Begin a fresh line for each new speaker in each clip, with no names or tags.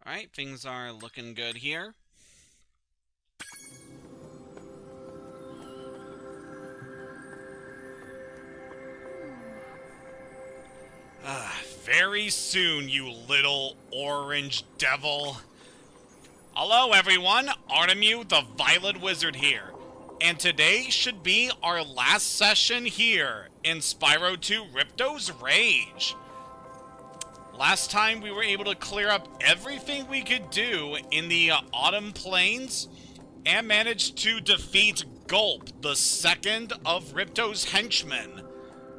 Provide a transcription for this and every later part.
Alright, things are looking good here. Very soon, you little orange devil. Hello everyone, Artemu the Violet Wizard here. And today should be our last session here in Spyro 2 Ripto's Rage. Last time we were able to clear up everything we could do in the Autumn Plains and managed to defeat Gulp, the second of Ripto's henchmen.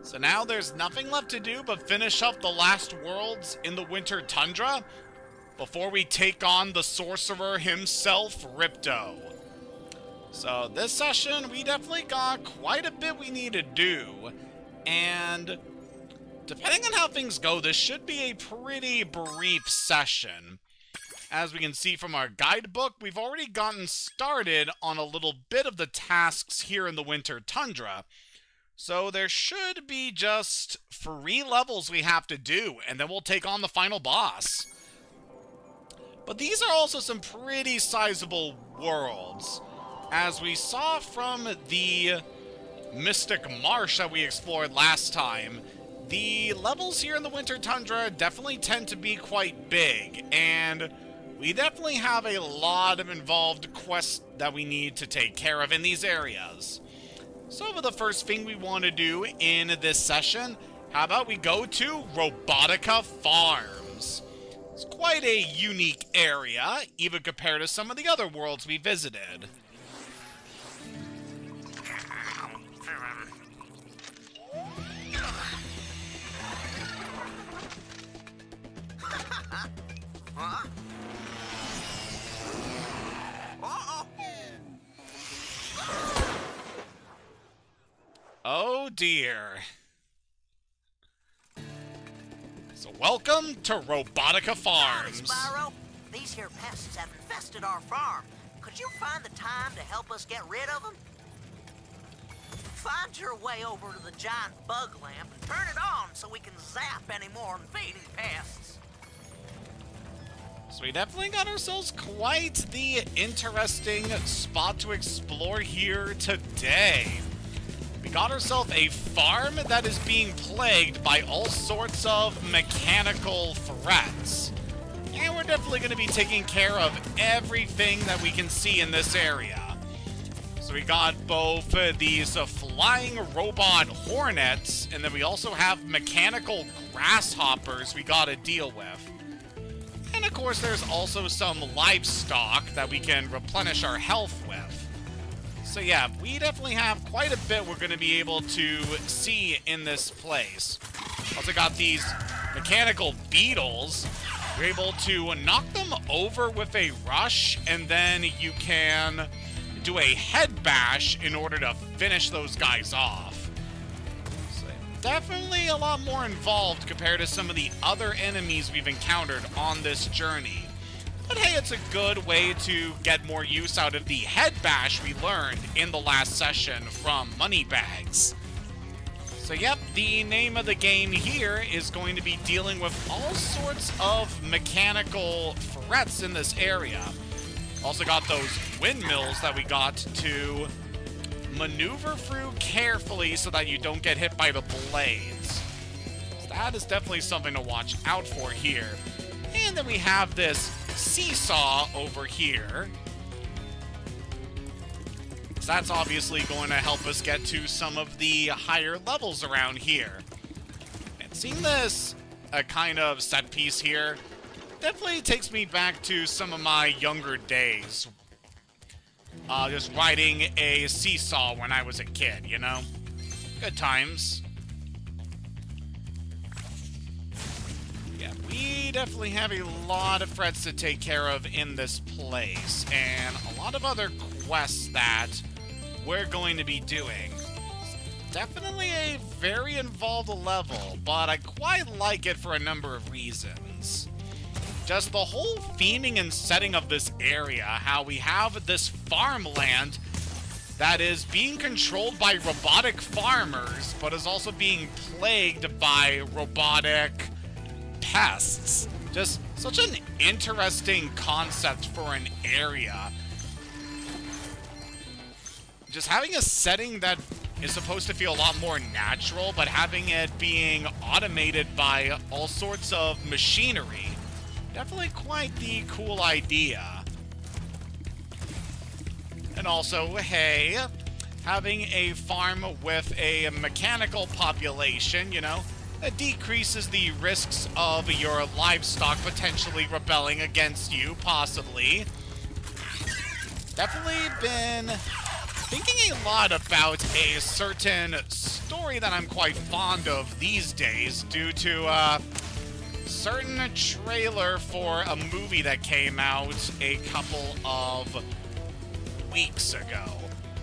So now there's nothing left to do but finish up the last worlds in the Winter Tundra before we take on the sorcerer himself, Ripto. So this session, we definitely got quite a bit we need to do, and depending on how things go, this should be a pretty brief session. As we can see from our guidebook, we've already gotten started on a little bit of the tasks here in the Winter Tundra. So there should be just 3 levels we have to do, and then we'll take on the final boss. But these are also some pretty sizable worlds. As we saw from the Mystic Marsh that we explored last time, the levels here in the Winter Tundra definitely tend to be quite big, and we definitely have a lot of involved quests that we need to take care of in these areas. So for the first thing we want to do in this session, how about we go to Robotica Farms? It's quite a unique area, even compared to some of the other worlds we visited.
Huh?
Oh dear. So welcome to Robotica Farms.
Spyro, these here pests have infested our farm. Could you find the time to help us get rid of them? Find your way over to the giant bug lamp and turn it on so we can zap any more invading pests.
So we definitely got ourselves quite the interesting spot to explore here today. We got ourselves a farm that is being plagued by all sorts of mechanical threats. And we're definitely going to be taking care of everything that we can see in this area. So we got both these flying robot hornets, and then we also have mechanical grasshoppers we got to deal with. And of course there's also some livestock that we can replenish our health with. So yeah, we definitely have quite a bit we're going to be able to see in this place. Also got these mechanical beetles. You're able to knock them over with a rush, and then you can do a head bash in order to finish those guys off. So definitely a lot more involved compared to some of the other enemies we've encountered on this journey. But hey, it's a good way to get more use out of the head bash we learned in the last session from Moneybags. So yep, the name of the game here is going to be dealing with all sorts of mechanical threats in this area. Also got those windmills that we got to maneuver through carefully so that you don't get hit by the blades. So that is definitely something to watch out for here. And then we have this seesaw over here. So that's obviously going to help us get to some of the higher levels around here. And seeing this kind of set piece here definitely takes me back to some of my younger days. Just riding a seesaw when I was a kid, you know? Good times. Yeah, we definitely have a lot of threats to take care of in this place, and a lot of other quests that we're going to be doing. Definitely a very involved level, but I quite like it for a number of reasons. Just the whole theming and setting of this area, how we have this farmland that is being controlled by robotic farmers, but is also being plagued by robotic pests. Just Such an interesting concept for an area. Just having a setting that is supposed to feel a lot more natural, but having it being automated by all sorts of machinery. Definitely quite the cool idea. And also, hey, having a farm with a mechanical population, you know, it decreases the risks of your livestock potentially rebelling against you, possibly. Definitely been thinking a lot about a certain story that I'm quite fond of these days due to a certain trailer for a movie that came out a couple of weeks ago.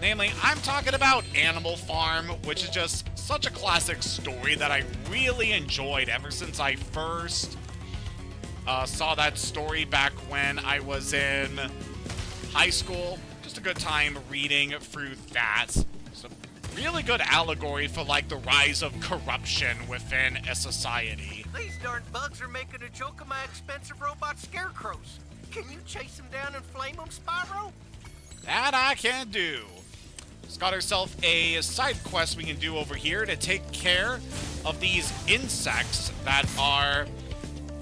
Namely, I'm talking about Animal Farm, which is just such a classic story that I really enjoyed ever since I first saw that story back when I was in high school. Just a good time reading through that. It's a really good allegory for, like, the rise of corruption within a society.
These darn bugs are making a joke of my expensive robot scarecrows. Can you chase them down and flame them, Spyro?
That I can do. Just got ourselves a side quest we can do over here to take care of these insects that are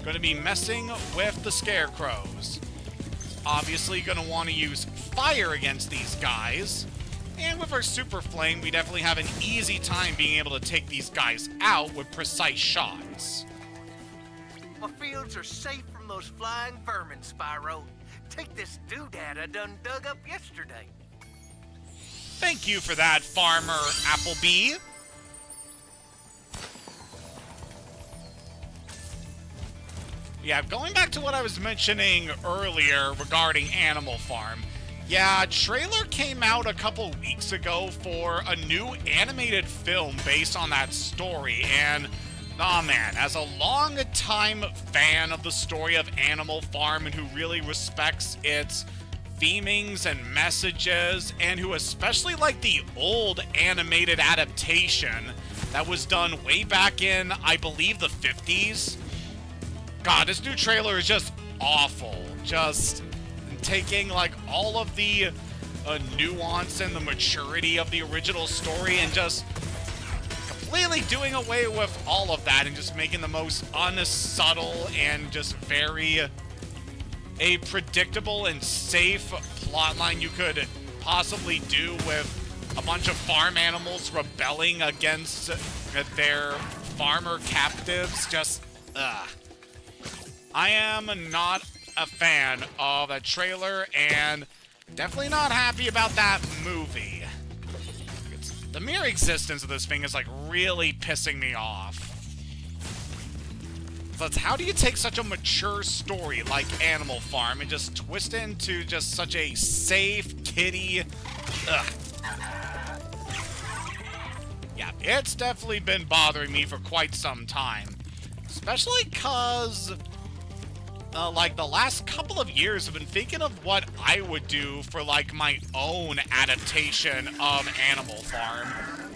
going to be messing with the scarecrows. Obviously going to want to use fire against these guys. And with our super flame, we definitely have an easy time being able to take these guys out with precise shots.
My fields are safe from those flying vermin, Spyro. Take this doodad I done dug up yesterday.
Thank you for that, Farmer Applebee. Yeah, going back to what I was mentioning earlier regarding Animal Farm. Yeah, a trailer came out a couple weeks ago for a new animated film based on that story, and oh man, as a long-time fan of the story of Animal Farm and who really respects its themings and messages, and who especially like the old animated adaptation that was done way back in, I believe, the 50s. God, this new trailer is just awful. Just taking like all of the nuance and the maturity of the original story and just completely doing away with all of that and just making the most unsubtle and just very a predictable and safe plotline you could possibly do with a bunch of farm animals rebelling against their farmer captives. Just, I am not a fan of that trailer and definitely not happy about that movie. The mere existence of this thing is like really pissing me off. But how do you take such a mature story like Animal Farm and just twist it into just such a safe, kiddie... Ugh. Yeah, it's definitely been bothering me for quite some time. Especially because... like, the last couple of years I've been thinking of what I would do for, like, my own adaptation of Animal Farm.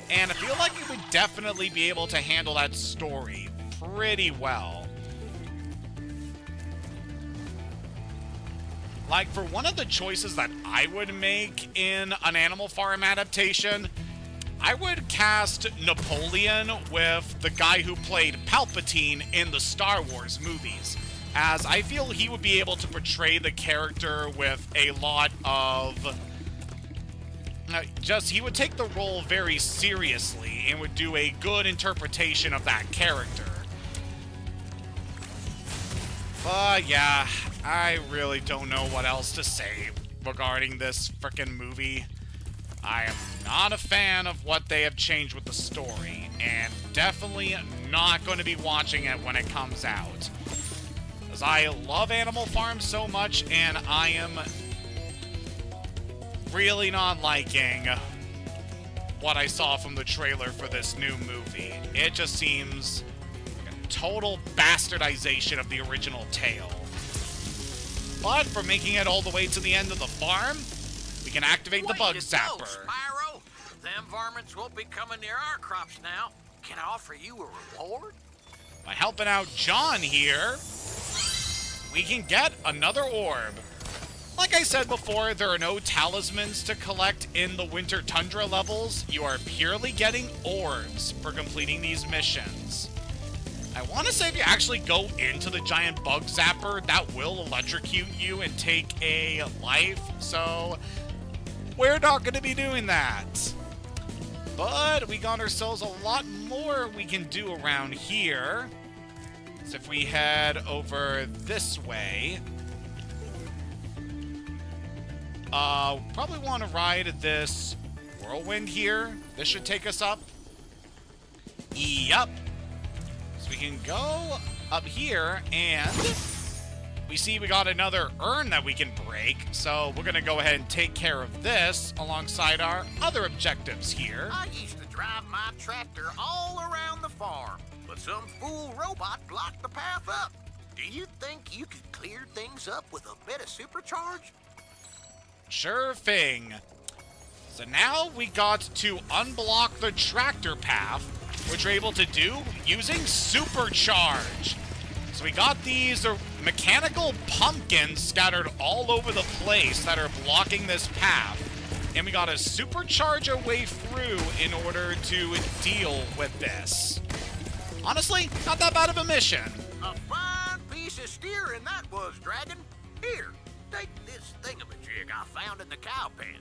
And I feel like you would definitely be able to handle that story pretty well. Like, for one of the choices that I would make in an Animal Farm adaptation, I would cast Napoleon with the guy who played Palpatine in the Star Wars movies, as I feel he would be able to portray the character with a lot of... he would take the role very seriously and would do a good interpretation of that character. But yeah, I really don't know what else to say regarding this frickin' movie. I am not a fan of what they have changed with the story, and definitely not going to be watching it when it comes out. Because I love Animal Farm so much, and I am really not liking what I saw from the trailer for this new movie. It just seems like a total bastardization of the original tale. But for making it all the way to the end of the farm, we can activate the bug zapper.
Spyro. Them varmints won't be coming near our crops now. Can I offer you a reward?
By helping out John here, we can get another orb. Like I said before, there are no talismans to collect in the Winter Tundra levels. You are purely getting orbs for completing these missions. I want to say if you actually go into the giant bug zapper, that will electrocute you and take a life, so we're not going to be doing that. But we got ourselves a lot more we can do around here. So if we head over this way, probably want to ride this whirlwind here. This should take us up. Yup. So we can go up here, and we see we got another urn that we can break. So we're going to go ahead and take care of this alongside our other objectives here.
I used to drive my tractor all around the farm, but some fool robot blocked the path up. Do you think you could clear things up with a bit of supercharge?
Sure thing. So now we got to unblock the tractor path, which we're able to do using supercharge. So we got these mechanical pumpkins scattered all over the place that are blocking this path. And we got to supercharge our way through in order to deal with this. Honestly, not that bad of a mission.
A fine piece of steering that was, Dragon. Here, take this thingamajig I found in the cow pen.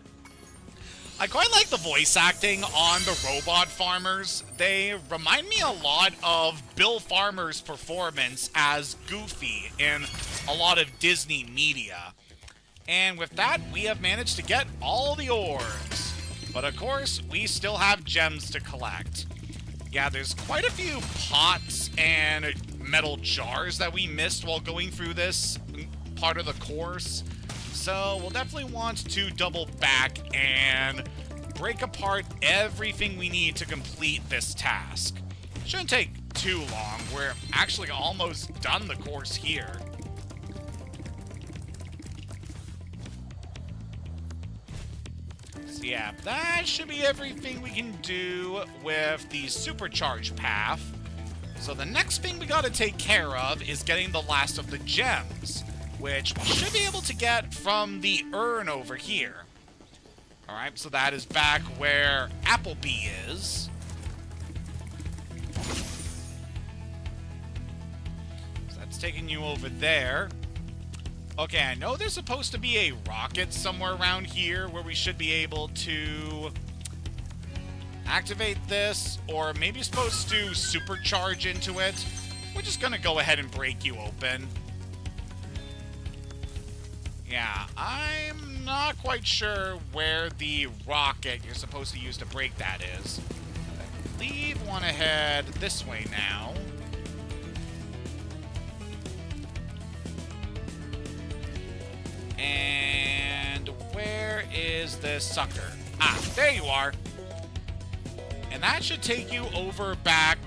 I quite like the voice acting on the robot farmers. They remind me a lot of Bill Farmer's performance as Goofy in a lot of Disney media. And with that, we have managed to get all the orbs. But of course, we still have gems to collect. Yeah, there's quite a few pots and metal jars that we missed while going through this part of the course. So we'll definitely want to double back and break apart everything we need to complete this task. Shouldn't take too long. We're actually almost done the course here. So yeah, that should be everything we can do with the supercharge path. So the next thing we gotta take care of is getting the last of the gems, which we should be able to get from the urn over here. Alright, so that is back where Applebee is. So that's taking you over there. Okay, I know there's supposed to be a rocket somewhere around here where we should be able to activate this, or maybe supposed to supercharge into it. We're just gonna go ahead and break you open. Yeah, I'm not quite sure where the rocket you're supposed to use to break that is. I believe we want to head this way now. And where is this sucker? Ah, there you are. And that should take you over back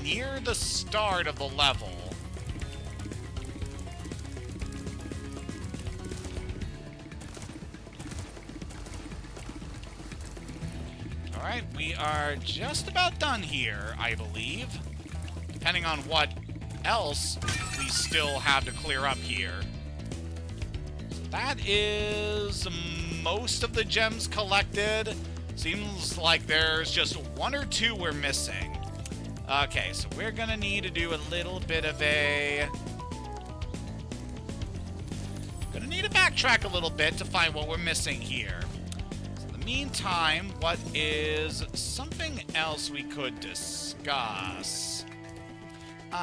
near the start of the level. Alright, we are just about done here, I believe. Depending on what else we still have to clear up here. So that is most of the gems collected. Seems like there's just one or two we're missing. Okay, so we're gonna need to do a little bit of a... Gonna need to backtrack a little bit to find what we're missing here. Meantime, what is something else we could discuss?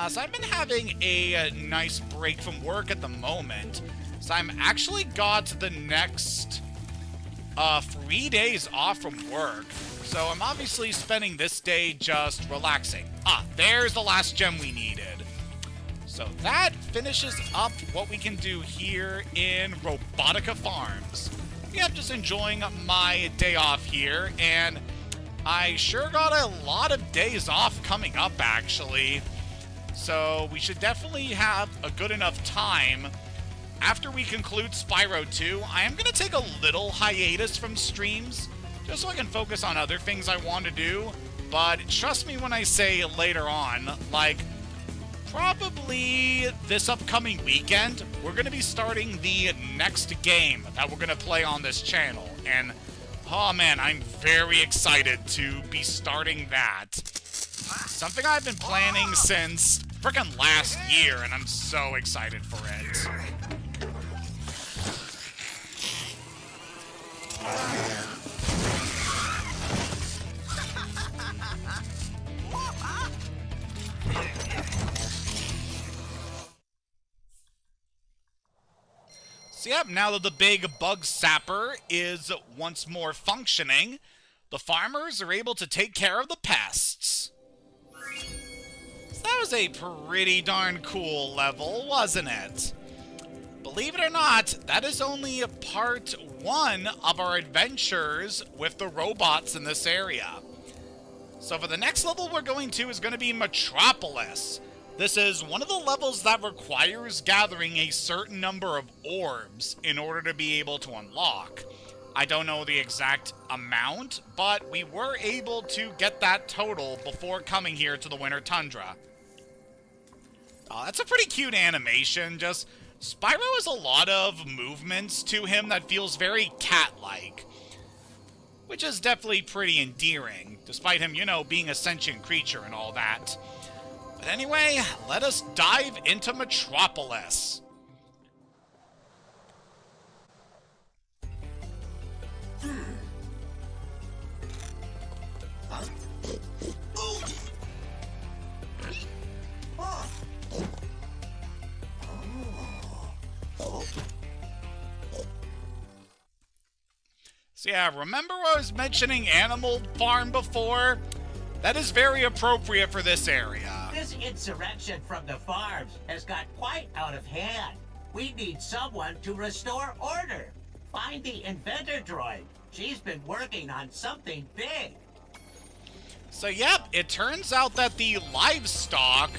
So I've been having a nice break from work at the moment. So I'm actually got the next 3 days off from work. So I'm obviously spending this day just relaxing. Ah, there's the last gem we needed. So that finishes up what we can do here in Robotica Farms. Yeah, I'm just enjoying my day off here, and I sure got a lot of days off coming up, actually. So we should definitely have a good enough time. After we conclude Spyro 2, I am going to take a little hiatus from streams, just so I can focus on other things I want to do. But trust me when I say later on, like, probably this upcoming weekend, we're going to be starting the next game that we're going to play on this channel. And, oh man, I'm very excited to be starting that. Something I've been planning since frickin' last year, and I'm so excited for it. So yep, now that the big bug sapper is once more functioning, the farmers are able to take care of the pests. So that was a pretty darn cool level, wasn't it? Believe it or not, that is only part 1 of our adventures with the robots in this area. So for the next level we're going to is going to be Metropolis. This is one of the levels that requires gathering a certain number of orbs in order to be able to unlock. I don't know the exact amount, but we were able to get that total before coming here to the Winter Tundra. That's a pretty cute animation. Just Spyro has a lot of movements to him that feels very cat-like, which is definitely pretty endearing, despite him, you know, being a sentient creature and all that. But anyway, let us dive into Metropolis. So yeah, remember I was mentioning Animal Farm before? That is very appropriate for this area.
This insurrection from the farms has got quite out of hand. We need someone to restore order. Find the inventor droid. She's been working on something big.
So yep, it turns out that the livestock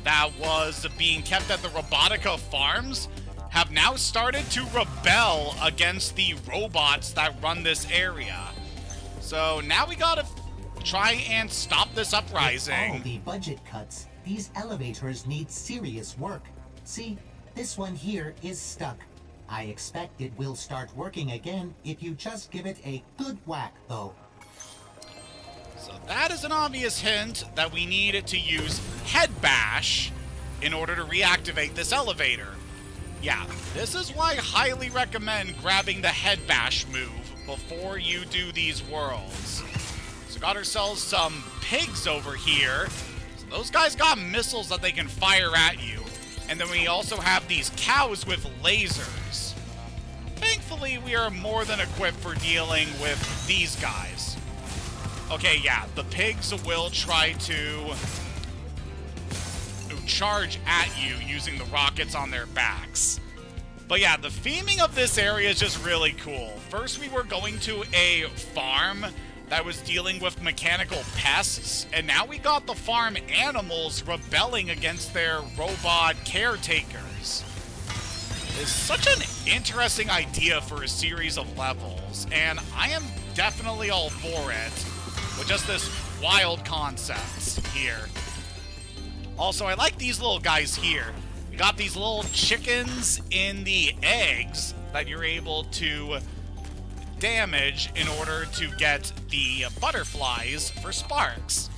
that was being kept at the Robotica farms have now started to rebel against the robots that run this area. So now we gotta try and stop this uprising.
With all the budget cuts, these elevators need serious work. See, this one here is stuck. I expect it will start working again if you just give it a good whack, though.
So that is an obvious hint that we need to use Head Bash in order to reactivate this elevator. Yeah, this is why I highly recommend grabbing the Head Bash move before you do these worlds. So got ourselves some pigs over here. So those guys got missiles that they can fire at you. And then we also have these cows with lasers. Thankfully, we are more than equipped for dealing with these guys. Okay, yeah, the pigs will try to charge at you using the rockets on their backs. But yeah, the theming of this area is just really cool. First, we were going to a farm that was dealing with mechanical pests, and now we got the farm animals rebelling against their robot caretakers. It's such an interesting idea for a series of levels, and I am definitely all for it, with just this wild concept here. Also, I like these little guys here. We got these little chickens in the eggs that you're able to damage in order to get the butterflies for Sparx.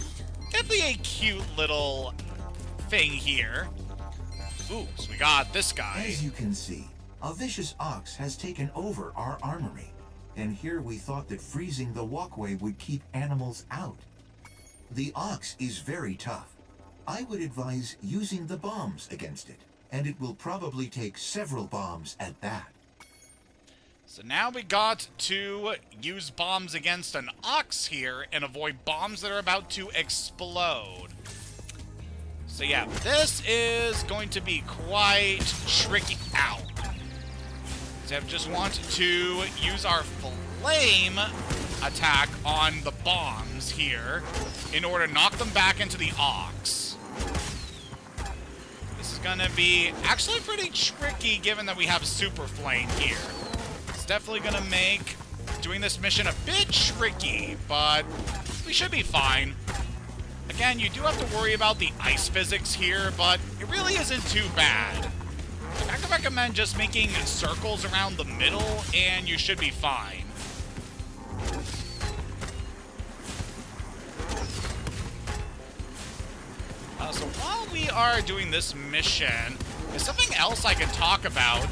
Definitely a cute little thing here. Ooh, so we got this guy.
As you can see, a vicious ox has taken over our armory. And here we thought that freezing the walkway would keep animals out. The ox is very tough. I would advise using the bombs against it, and it will probably take several bombs at that.
So now we got to use bombs against an ox here and avoid bombs that are about to explode. So yeah, this is going to be quite tricky. Ow. So I just want to use our flame attack on the bombs here in order to knock them back into the ox. This is gonna be actually pretty tricky given that we have super flame here. It's definitely gonna make doing this mission a bit tricky, but we should be fine. Again, you do have to worry about the ice physics here, but it really isn't too bad. I can recommend just making circles around the middle, and you should be fine. So while we are doing this mission, there's something else I can talk about.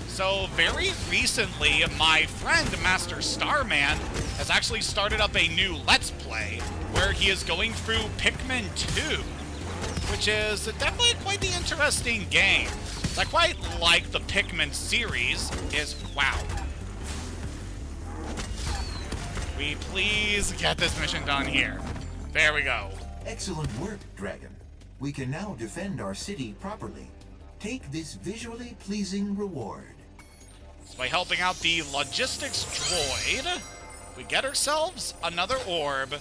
So very recently, my friend Master Starman has actually started up a new Let's Play where he is going through Pikmin 2, which is definitely quite the interesting game. I quite like the Pikmin series. Wow. We please get this mission done here. There we go.
Excellent work, Dragon. We can now defend our city properly. Take this visually pleasing reward.
So by helping out the logistics droid, we get ourselves another orb.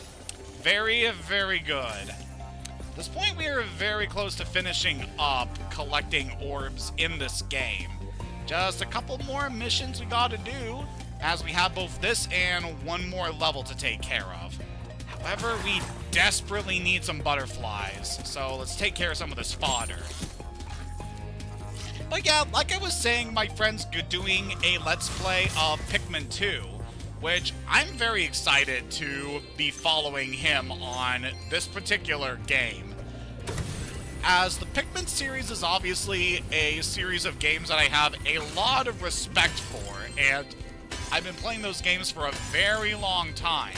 Very, very good. At this point, we are very close to finishing up collecting orbs in this game. Just a couple more missions we gotta do, as we have both this and one more level to take care of. However, we desperately need some butterflies, so let's take care of some of this fodder. But yeah, like I was saying, my friend's doing a Let's Play of Pikmin 2, which I'm very excited to be following him on this particular game. As the Pikmin series is obviously a series of games that I have a lot of respect for, and I've been playing those games for a very long time.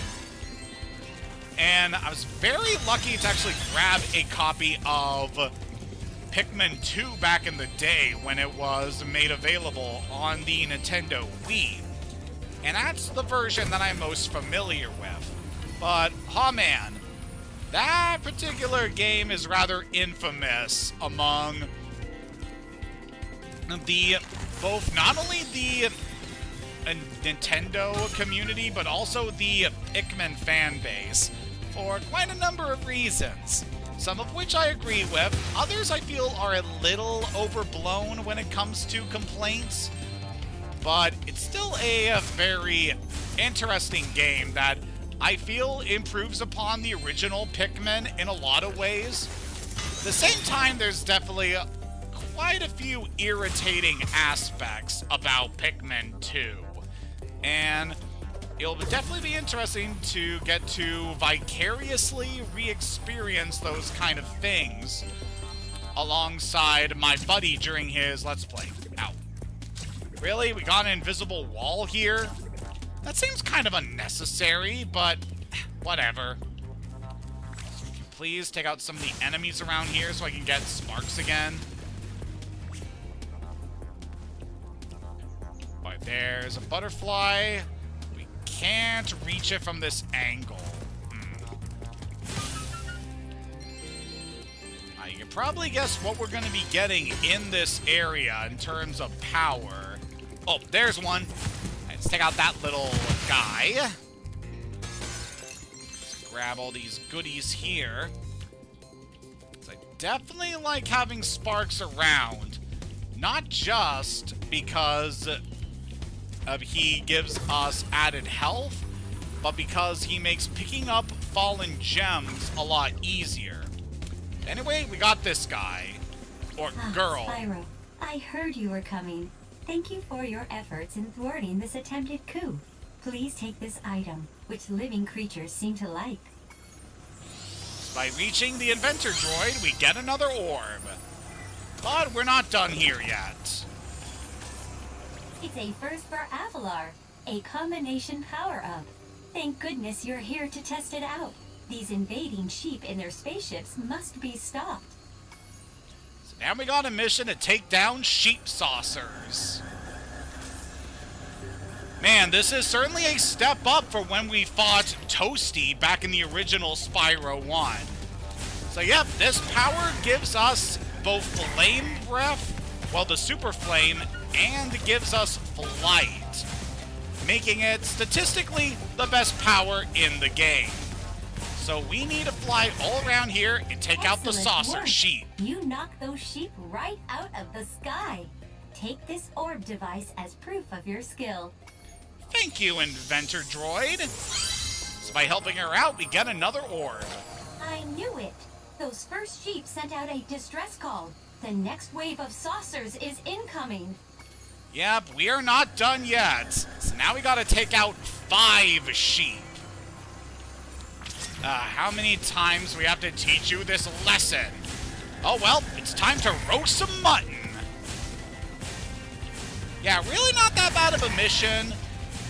And I was very lucky to actually grab a copy of Pikmin 2 back in the day when it was made available on the Nintendo Wii. And that's the version that I'm most familiar with. But, oh man, that particular game is rather infamous among the, both not only the Nintendo community, but also the Pikmin fan base, for quite a number of reasons. Some of which I agree with, others I feel are a little overblown when it comes to complaints, but it's still a very interesting game that I feel improves upon the original Pikmin in a lot of ways. At the same time, there's definitely quite a few irritating aspects about Pikmin 2. And it'll definitely be interesting to get to vicariously re-experience those kind of things alongside my buddy during his Let's Play. Ow. Really? We got an invisible wall here? That seems kind of unnecessary, but whatever. Please take out some of the enemies around here so I can get Sparx again. But there's a butterfly. We can't reach it from this angle. You can probably guess what we're going to be getting in this area in terms of power. Oh, there's one. Let's take out that little guy. Let's grab all these goodies here. I definitely like having Sparx around. Not just because he gives us added health, but because he makes picking up fallen gems a lot easier. Anyway, we got this guy. Or girl.
Spyro, I heard you were coming. Thank you for your efforts in thwarting this attempted coup. Please take this item, which living creatures seem to like.
By reaching the inventor droid, we get another orb. But we're not done here yet.
It's a first for Avalar, a combination power-up. Thank goodness you're here to test it out. These invading sheep in their spaceships must be stopped.
So now we got a mission to take down sheep saucers. Man, this is certainly a step up for when we fought Toasty back in the original Spyro 1. So yep, this power gives us both flame breath, well, the super flame, and gives us flight, making it statistically the best power in the game. So we need to fly all around here and take out the saucer
work.
sheep.
You knocked those sheep right out of the sky. Take this orb device as proof of your skill.
Thank you, inventor droid. So by helping her out, we get another orb.
I knew it. Those first sheep sent out a distress call. The next wave of saucers is incoming.
Yep, we are not done yet. So now we gotta take out 5 sheep. How many times do we have to teach you this lesson? Oh well, it's time to roast some mutton. Yeah, really not that bad of a mission.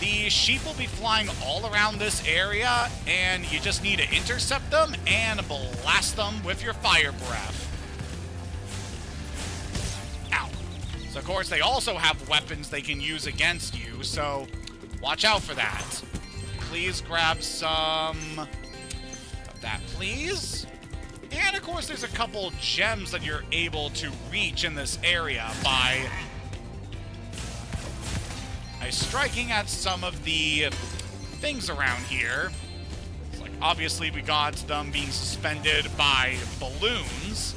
The sheep will be flying all around this area, and you just need to intercept them and blast them with your fire breath. Ow. So, of course, they also have weapons they can use against you, so watch out for that. Please grab some of that, please. And, of course, there's a couple gems that you're able to reach in this area by striking at some of the things around here. It's like, obviously, we got them being suspended by balloons,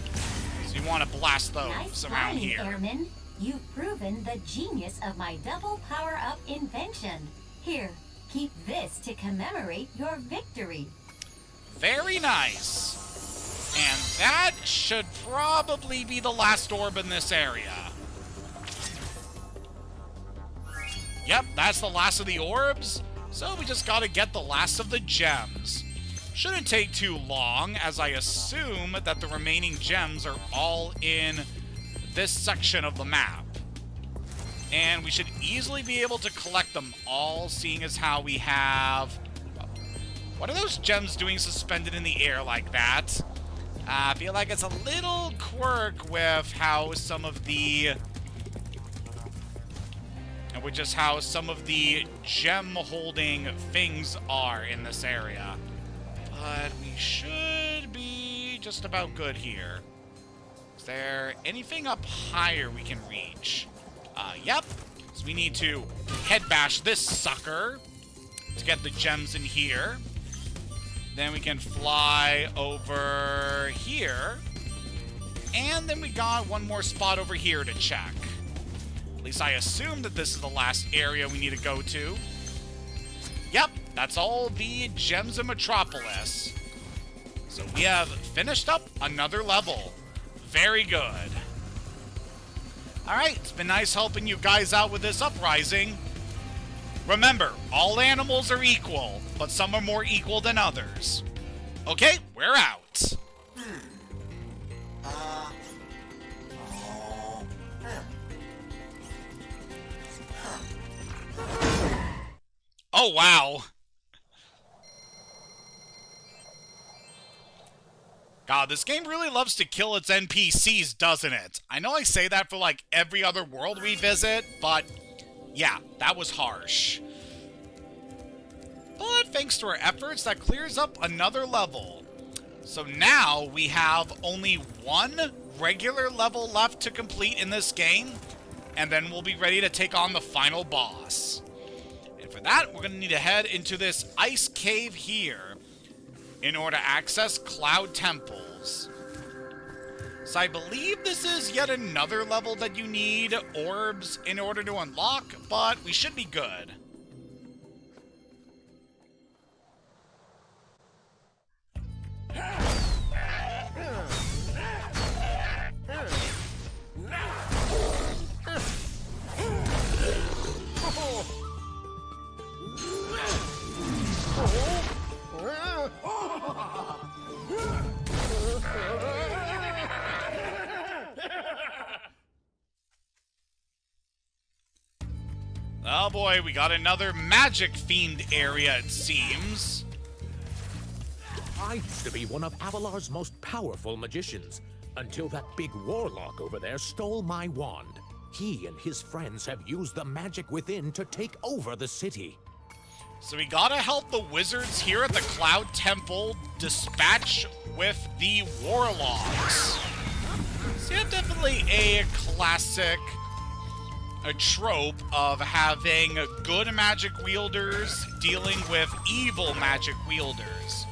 so you want to blast those
Nice
around
flying,
here.
Airman. You've proven the genius of my double power-up invention. Here, keep this to commemorate your victory.
Very nice. And that should probably be the last orb in this area. Yep, that's the last of the orbs. So we just gotta get the last of the gems. Shouldn't take too long, as I assume that the remaining gems are all in this section of the map. And we should easily be able to collect them all, seeing as how we have... What are those gems doing suspended in the air like that? I feel like it's a little quirk with how some of the... which is how some of the gem-holding things are in this area. But we should be just about good here. Is there anything up higher we can reach? Yep. So we need to head bash this sucker to get the gems in here. Then we can fly over here. And then we got one more spot over here to check. At least I assume that this is the last area we need to go to. Yep, that's all the gems in Metropolis. So we have finished up another level. Very good. Alright, it's been nice helping you guys out with this uprising. Remember, all animals are equal, but some are more equal than others. Okay, we're out. Oh, wow. God, this game really loves to kill its NPCs, doesn't it? I know I say that for, like, every other world we visit, but yeah, that was harsh. But thanks to our efforts, that clears up another level. So now we have only one regular level left to complete in this game, and then we'll be ready to take on the final boss. And for that, we're going to need to head into this ice cave here in order to access Cloud Temples. So I believe this is yet another level that you need orbs in order to unlock, but we should be good. Oh boy, we got another magic-themed area, it seems.
I used to be one of Avalar's most powerful magicians, until that big warlock over there stole my wand. He and his friends have used the magic within to take over the city.
So we gotta help the wizards here at the Cloud Temple dispatch with the warlocks. So yeah, definitely a classic... a trope of having good magic wielders dealing with evil magic wielders.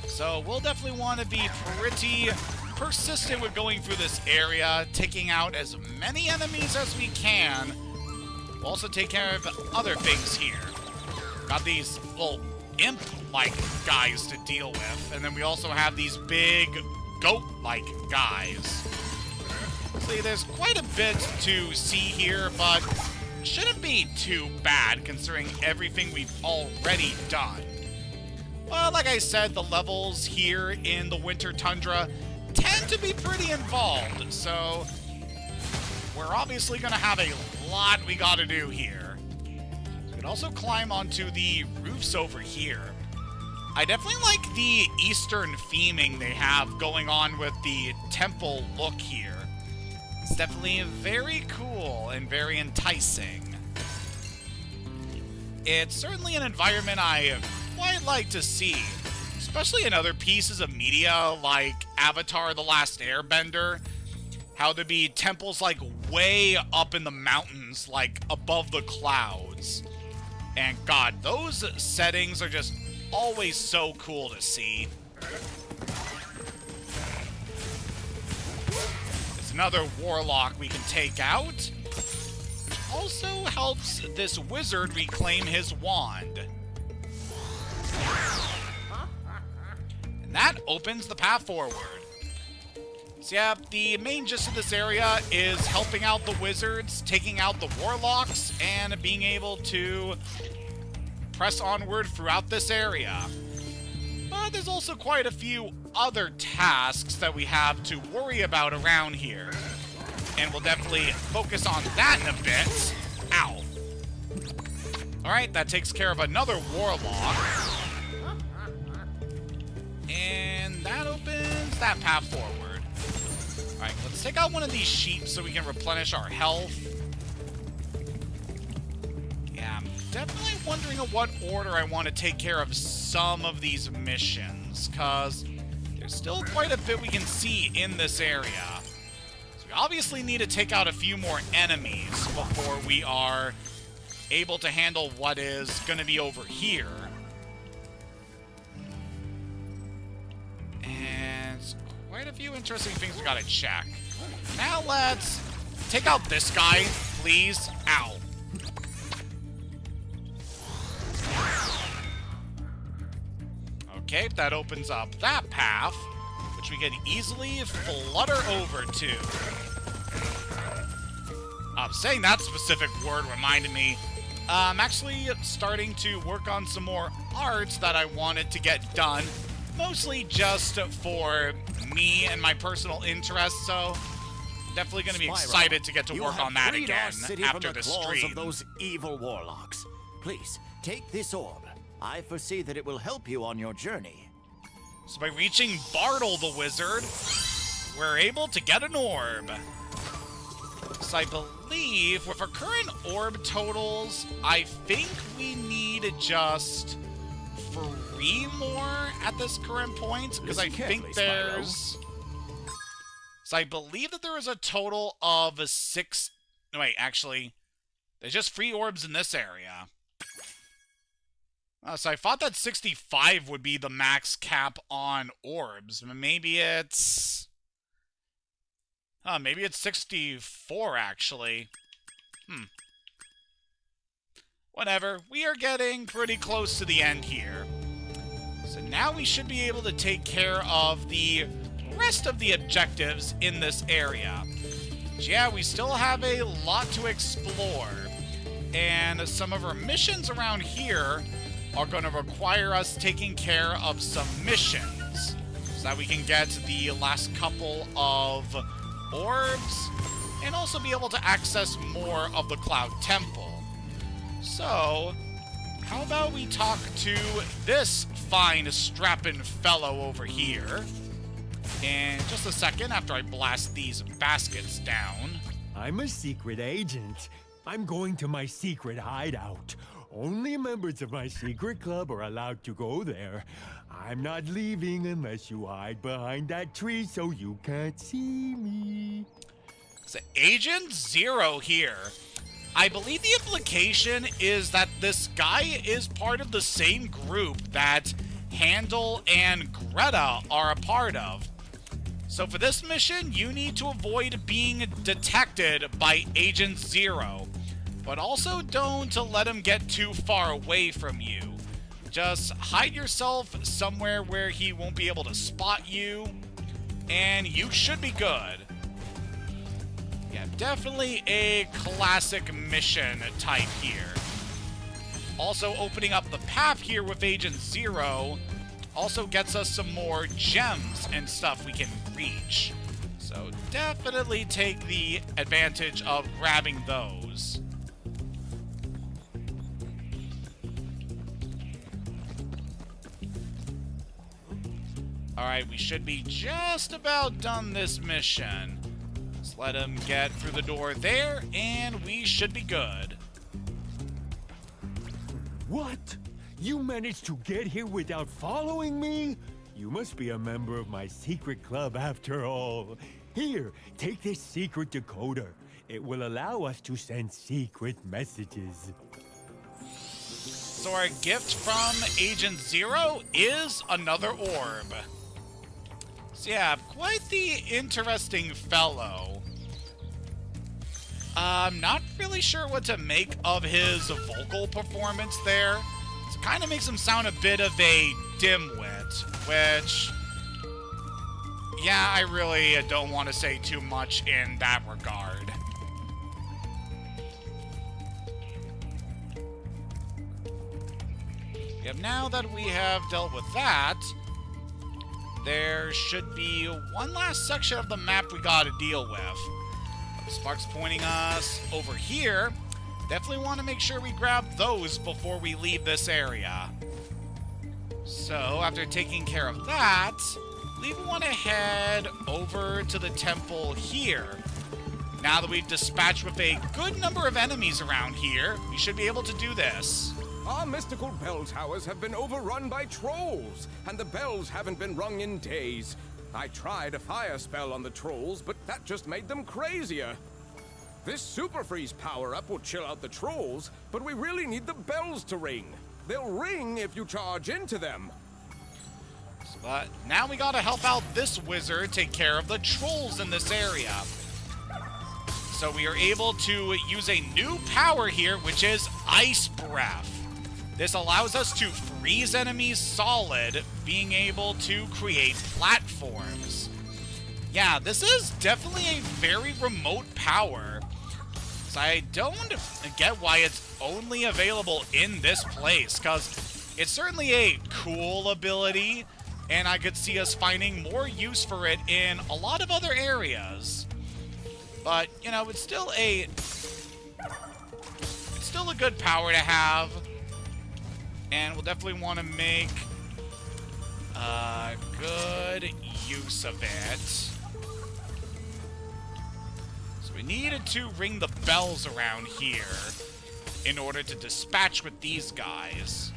So we'll definitely want to be pretty persistent with going through this area, taking out as many enemies as we can. We'll also take care of other things here. Got these little imp-like guys to deal with. And then we also have these big goat-like guys. See, there's quite a bit to see here, but shouldn't be too bad considering everything we've already done. Well, like I said, the levels here in the Winter Tundra tend to be pretty involved, so we're obviously going to have a lot we got to do here. We can also climb onto the roofs over here. I definitely like the Eastern theming they have going on with the temple look here. It's definitely very cool and very enticing. It's certainly an environment I quite like to see, especially in other pieces of media like Avatar: The Last Airbender. How there'd be temples like way up in the mountains, like above the clouds. And God, those settings are just always so cool to see. There's another warlock we can take out, which also helps this wizard reclaim his wand. And that opens the path forward. So yeah, the main gist of this area is helping out the wizards, taking out the warlocks, and being able to press onward throughout this area. But there's also quite a few other tasks that we have to worry about around here. And we'll definitely focus on that in a bit. Ow. Alright, that takes care of another warlock. And that opens that path forward. Alright, let's take out one of these sheep so we can replenish our health. Yeah, I'm definitely wondering in what order I want to take care of some of these missions, because there's still quite a bit we can see in this area. So we obviously need to take out a few more enemies before we are able to handle what is going to be over here. And quite a few interesting things we gotta check. Now let's take out this guy, please. Ow. Okay, that opens up that path, which we can easily flutter over to. Saying that specific word reminded me, I'm actually starting to work on some more art that I wanted to get done. Mostly just for me and my personal interest, so definitely going to be excited to get to work on that again after the stream.
Of those evil warlocks. Please, take this orb. I foresee that it will help you on your journey.
So by reaching Bartle the Wizard, we're able to get an orb. So I believe with our current orb totals, I think we need just 3 more at this current point, because I think there's... So I believe that there is a total of 6... No, wait, actually, there's just 3 orbs in this area. So I thought that 65 would be the max cap on orbs. Maybe it's... maybe it's 64, actually. Whatever, we are getting pretty close to the end here. So now we should be able to take care of the rest of the objectives in this area. But yeah, we still have a lot to explore. And some of our missions around here are going to require us taking care of some missions, so that we can get the last couple of orbs, and also be able to access more of the Cloud Temple. So, how about we talk to this fine strapping fellow over here in just a second after I blast these baskets down.
I'm a secret agent. I'm going to my secret hideout. Only members of my secret club are allowed to go there. I'm not leaving unless you hide behind that tree so you can't see me.
So Agent Zero here. I believe the implication is that this guy is part of the same group that Handel and Greta are a part of. So for this mission, you need to avoid being detected by Agent Zero, but also don't let him get too far away from you. Just hide yourself somewhere where he won't be able to spot you, and you should be good. Yeah, definitely a classic mission type here. Also, opening up the path here with Agent Zero also gets us some more gems and stuff we can reach. So definitely take the advantage of grabbing those. Alright, we should be just about done this mission. Let's let him get through the door there, and we should be good.
What? You managed to get here without following me? You must be a member of my secret club after all. Here, take this secret decoder. It will allow us to send secret messages.
So our gift from Agent Zero is another orb. So yeah, quite the interesting fellow. I'm not really sure what to make of his vocal performance there. It kind of makes him sound a bit of a dimwit, which, yeah, I really don't want to say too much in that regard. Yep, now that we have dealt with that, there should be one last section of the map we gotta deal with. Sparx pointing us over here. Definitely want to make sure we grab those before we leave this area. So, after taking care of that, we want to head over to the temple here. Now that we've dispatched with a good number of enemies around here, we should be able to do this.
Our mystical bell towers have been overrun by trolls, and the bells haven't been rung in days. I tried a fire spell on the trolls, but that just made them crazier. This super freeze power-up will chill out the trolls, but we really need the bells to ring. They'll ring if you charge into them.
But now we gotta help out this wizard take care of the trolls in this area. So we are able to use a new power here, which is Ice Breath. This allows us to freeze enemies solid, being able to create platforms. Yeah, this is definitely a very remote power. So I don't get why it's only available in this place, because it's certainly a cool ability, and I could see us finding more use for it in a lot of other areas. But, you know, it's still a good power to have. And we'll definitely want to make good use of it. So we needed to ring the bells around here in order to dispatch with these guys.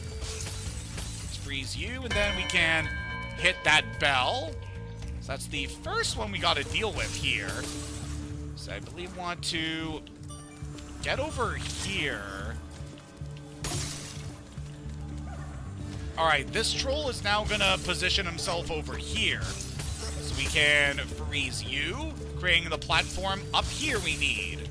Let's freeze you, and then we can hit that bell. So that's the first one we got to deal with here. So I believe we want to get over here. Alright, this troll is now gonna position himself over here. So we can freeze you, creating the platform up here we need.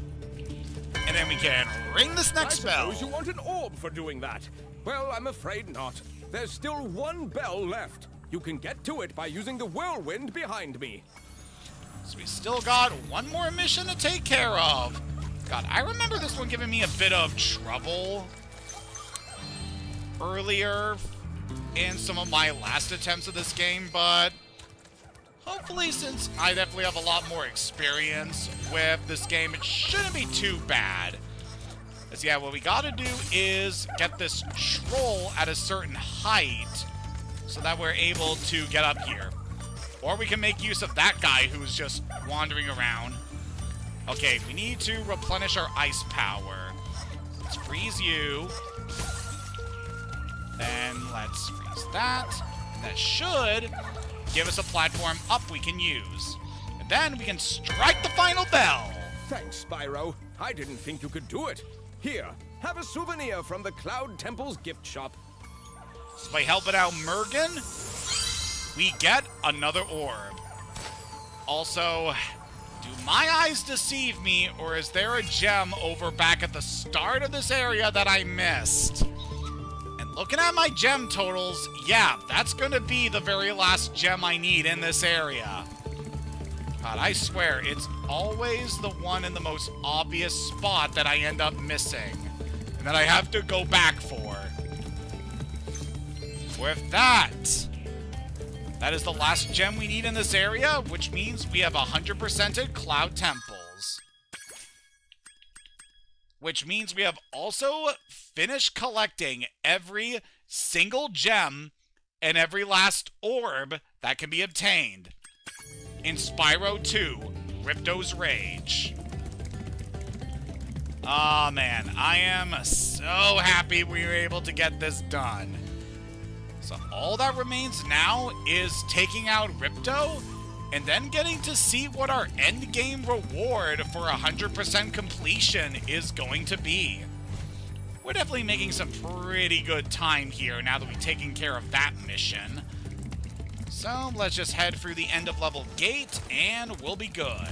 And then we can ring this next bell.
I suppose you want an orb for doing that. Well, I'm afraid not. There's still one bell left. You can get to it by using the whirlwind behind me.
So we still got one more mission to take care of. God, I remember this one giving me a bit of trouble earlier in some of my last attempts of this game, but hopefully, since I definitely have a lot more experience with this game, it shouldn't be too bad. As yeah, what we gotta do is get this troll at a certain height so that we're able to get up here. Or we can make use of that guy who's just wandering around. Okay, we need to replenish our ice power. Let's freeze you. Then let's freeze that. That should give us a platform up we can use. And then we can strike the final bell.
Thanks, Spyro. I didn't think you could do it. Here, have a souvenir from the Cloud Temple's gift shop.
So by helping out Mergen, we get another orb. Also, do my eyes deceive me, or is there a gem over back at the start of this area that I missed? And looking at my gem totals, yeah, that's gonna be the very last gem I need in this area. God, I swear, it's always the one in the most obvious spot that I end up missing. And that I have to go back for. With that, that is the last gem we need in this area, which means we have 100%ed Cloud Temples. Which means we have also finished collecting every single gem and every last orb that can be obtained in Spyro 2, Ripto's Rage. Aw, man, I am so happy we were able to get this done. So all that remains now is taking out Ripto and then getting to see what our endgame reward for 100% completion is going to be. We're definitely making some pretty good time here now that we've taken care of that mission. So let's just head through the end of level gate and we'll be good.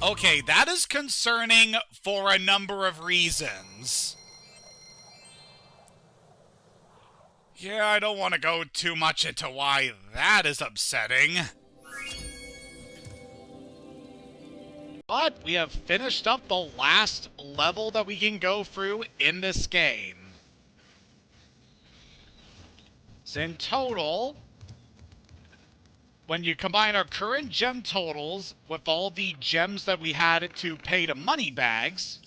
Okay, that is concerning for a number of reasons. Yeah, I don't want to go too much into why that is upsetting. But we have finished up the last level that we can go through in this game. So in total, when you combine our current gem totals with all the gems that we had to pay to money bags...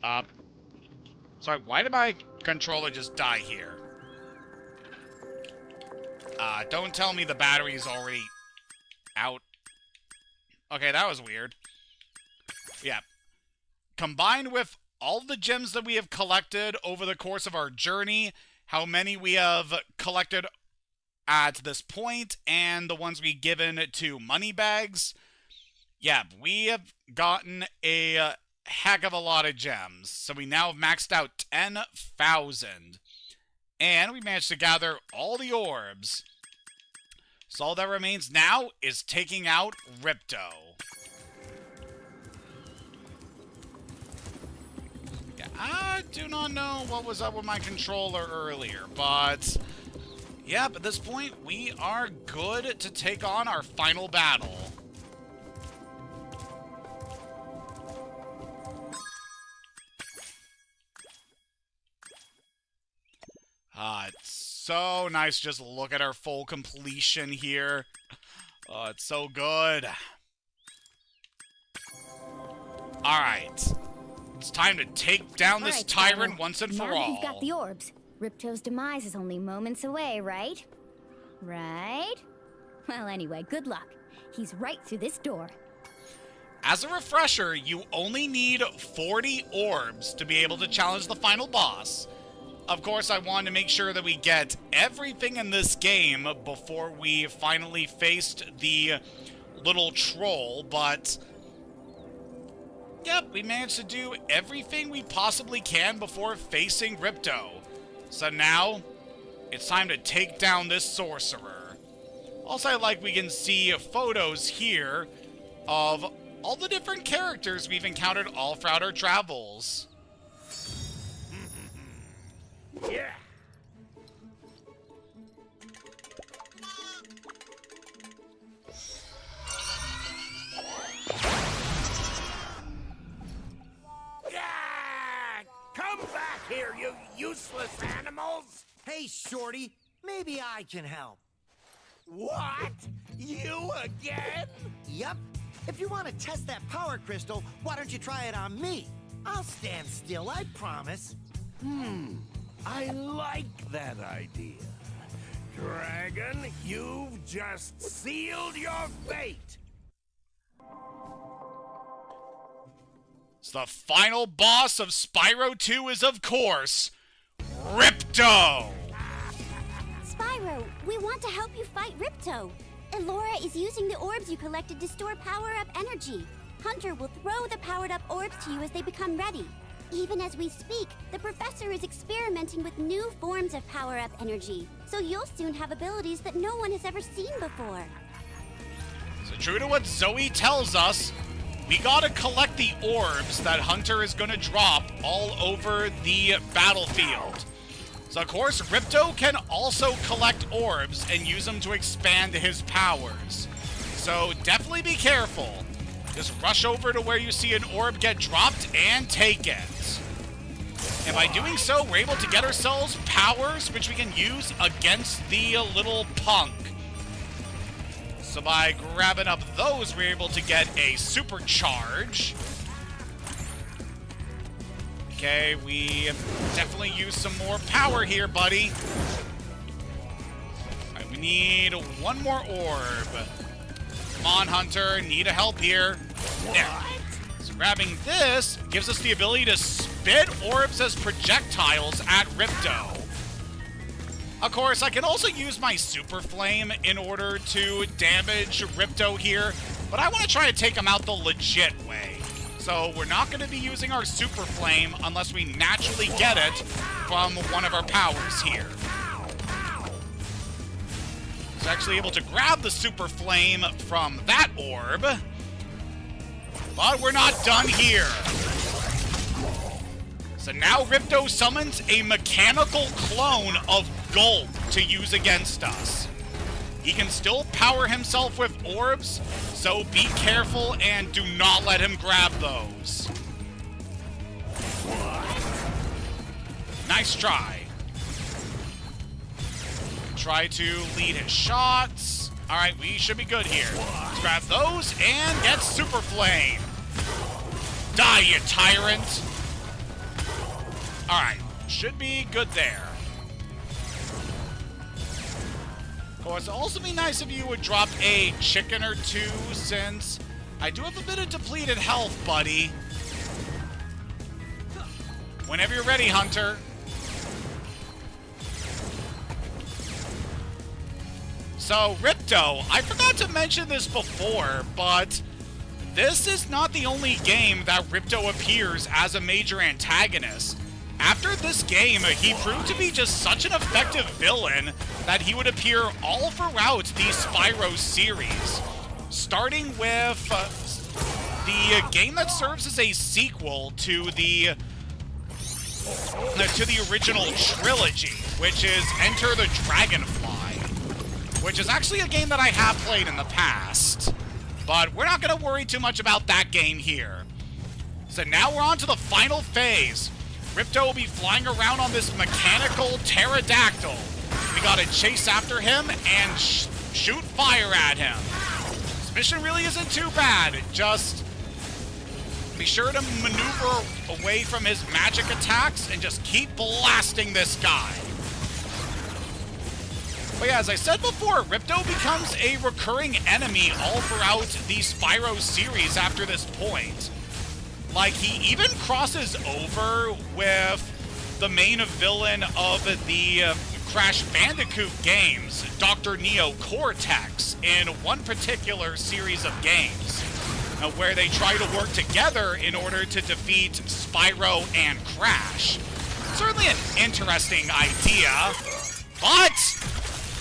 sorry, why did my controller just die here? Don't tell me the battery's already out. Okay, that was weird. Yeah. Combined with all the gems that we have collected over the course of our journey, how many we have collected at this point, and the ones we've given to money bags, yeah, we have gotten a heck of a lot of gems. So we now have maxed out 10,000. And we managed to gather all the orbs. So all that remains now is taking out Ripto. Yeah, I do not know what was up with my controller earlier, but... yeah, at this point, we are good to take on our final battle. It's so nice to just look at our full completion here. Oh, it's so good. Alright. It's time to take down this tyrant once and for all.
Now that you've got the orbs, Ripto's demise is only moments away, right? Right? Well, anyway, good luck. He's right through this door.
As a refresher, you only need 40 orbs to be able to challenge the final boss. Of course, I wanted to make sure that we get everything in this game before we finally faced the little troll, but... yep, we managed to do everything we possibly can before facing Ripto. So now, it's time to take down this sorcerer. Also, we can see photos here of all the different characters we've encountered all throughout our travels.
Yeah. Come back here, you useless animals!
Hey, Shorty, maybe I can help.
What? You again?
Yup. If you want to test that power crystal, why don't you try it on me? I'll stand still, I promise.
I like that idea. Dragon, you've just sealed your fate!
So the final boss of Spyro 2 is, of course, Ripto!
Spyro, we want to help you fight Ripto. Elora is using the orbs you collected to store power-up energy.
Hunter will throw the powered-up orbs to you as they become ready. Even as we speak, the professor is experimenting with new forms of power-up energy, so you'll soon have abilities that no one has ever seen before.
So true to what Zoe tells us, we gotta collect the orbs that Hunter is gonna drop all over the battlefield. So of course, Ripto can also collect orbs and use them to expand his powers. So definitely be careful. Just rush over to where you see an orb get dropped and take it. And by doing so, we're able to get ourselves powers which we can use against the little punk. So by grabbing up those, we're able to get a supercharge. Okay, we definitely use some more power here, buddy. Alright, we need one more orb. Come on, Hunter, need a help here. There. So grabbing this gives us the ability to spit orbs as projectiles at Ripto. Of course, I can also use my Super Flame in order to damage Ripto here, but I want to try to take him out the legit way. So we're not going to be using our Super Flame unless we naturally get it from one of our powers here. So actually able to grab the Super Flame from that orb, but we're not done here. So now Ripto summons a mechanical clone of Gold to use against us. He can still power himself with orbs, so be careful and do not let him grab those. Nice try. Try to lead his shots. Alright, we should be good here. Let's grab those and get Super Flame. Die, you tyrant. Alright, should be good there. Of course, it'd also be nice if you would drop a chicken or two, since I do have a bit of depleted health, buddy. Whenever you're ready, Hunter. So, Ripto, I forgot to mention this before, but this is not the only game that Ripto appears as a major antagonist. After this game, he proved to be just such an effective villain that he would appear all throughout the Spyro series. Starting with the game that serves as a sequel to the original Trilogy, which is Enter the Dragonfly, which is actually a game that I have played in the past. But we're not going to worry too much about that game here. So now we're on to the final phase. Ripto will be flying around on this mechanical pterodactyl. We gotta chase after him and shoot fire at him. This mission really isn't too bad. Just be sure to maneuver away from his magic attacks and just keep blasting this guy. But yeah, as I said before, Ripto becomes a recurring enemy all throughout the Spyro series after this point. Like, he even crosses over with the main villain of the Crash Bandicoot games, Dr. Neo Cortex, in one particular series of games, where they try to work together in order to defeat Spyro and Crash. Certainly an interesting idea, but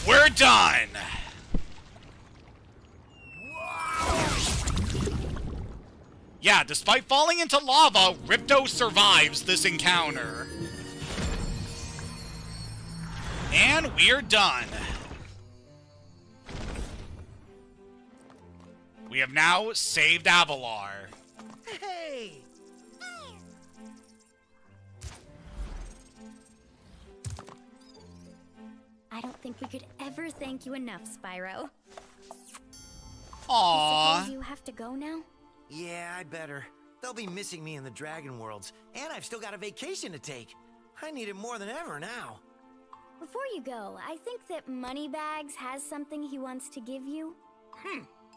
we're done! Yeah, despite falling into lava, Ripto survives this encounter. And we're done. We have now saved Avalar.
Hey!
I don't think we could ever thank you enough, Spyro.
Aww.
I suppose you have to go now?
Yeah, I better. They'll be missing me in the Dragon Worlds, and I've still got a vacation to take. I need it more than ever now.
Before you go, I think that Moneybags has something he wants to give you.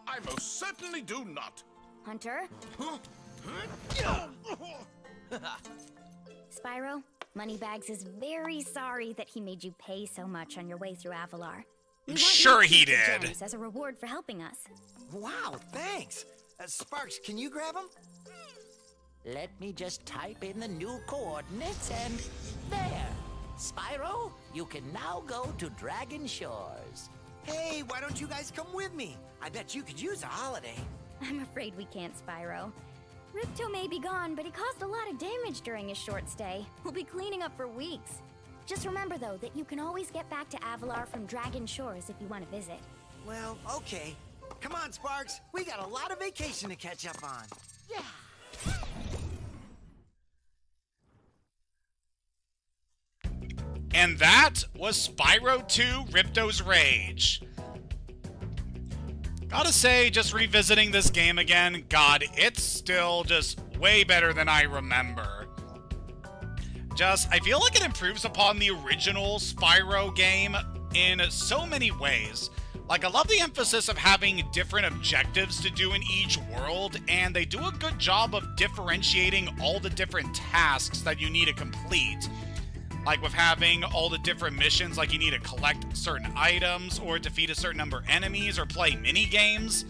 I most certainly do not.
Hunter? Spyro, Moneybags is very sorry that he made you pay so much on your way through Avalar.
I'm sure he
the
did.
gems as a reward for helping us.
Wow, thanks. Sparx, can you grab him?
Let me just type in the new coordinates and there. Spyro, you can now go to Dragon Shores.
Hey, why don't you guys come with me? I bet you could use a holiday.
I'm afraid we can't, Spyro. Ripto may be gone, but he caused a lot of damage during his short stay. We'll be cleaning up for weeks. Just remember, though, that you can always get back to Avalar from Dragon Shores if you want to visit.
Well, okay. Come on, Sparx. We got a lot of vacation to catch up on.
Yeah.
And that was Spyro 2 Ripto's Rage. Gotta say, just revisiting this game again, God, it's still just way better than I remember. I feel like it improves upon the original Spyro game in so many ways. Like, I love the emphasis of having different objectives to do in each world, and they do a good job of differentiating all the different tasks that you need to complete. Like with having all the different missions, like you need to collect certain items, or defeat a certain number of enemies, or play mini-games.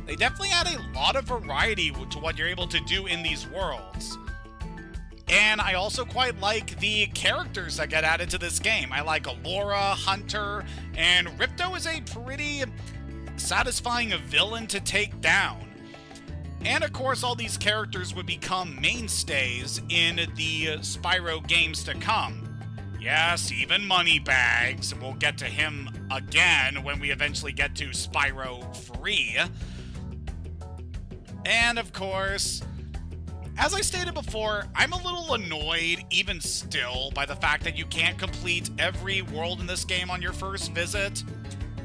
They definitely add a lot of variety to what you're able to do in these worlds. And I also quite like the characters that get added to this game. I like Elora, Hunter, and Ripto is a pretty satisfying villain to take down. And of course, all these characters would become mainstays in the Spyro games to come. Yes, even Moneybags. We'll get to him again when we eventually get to Spyro 3. And of course, as I stated before, I'm a little annoyed, even still, by the fact that you can't complete every world in this game on your first visit.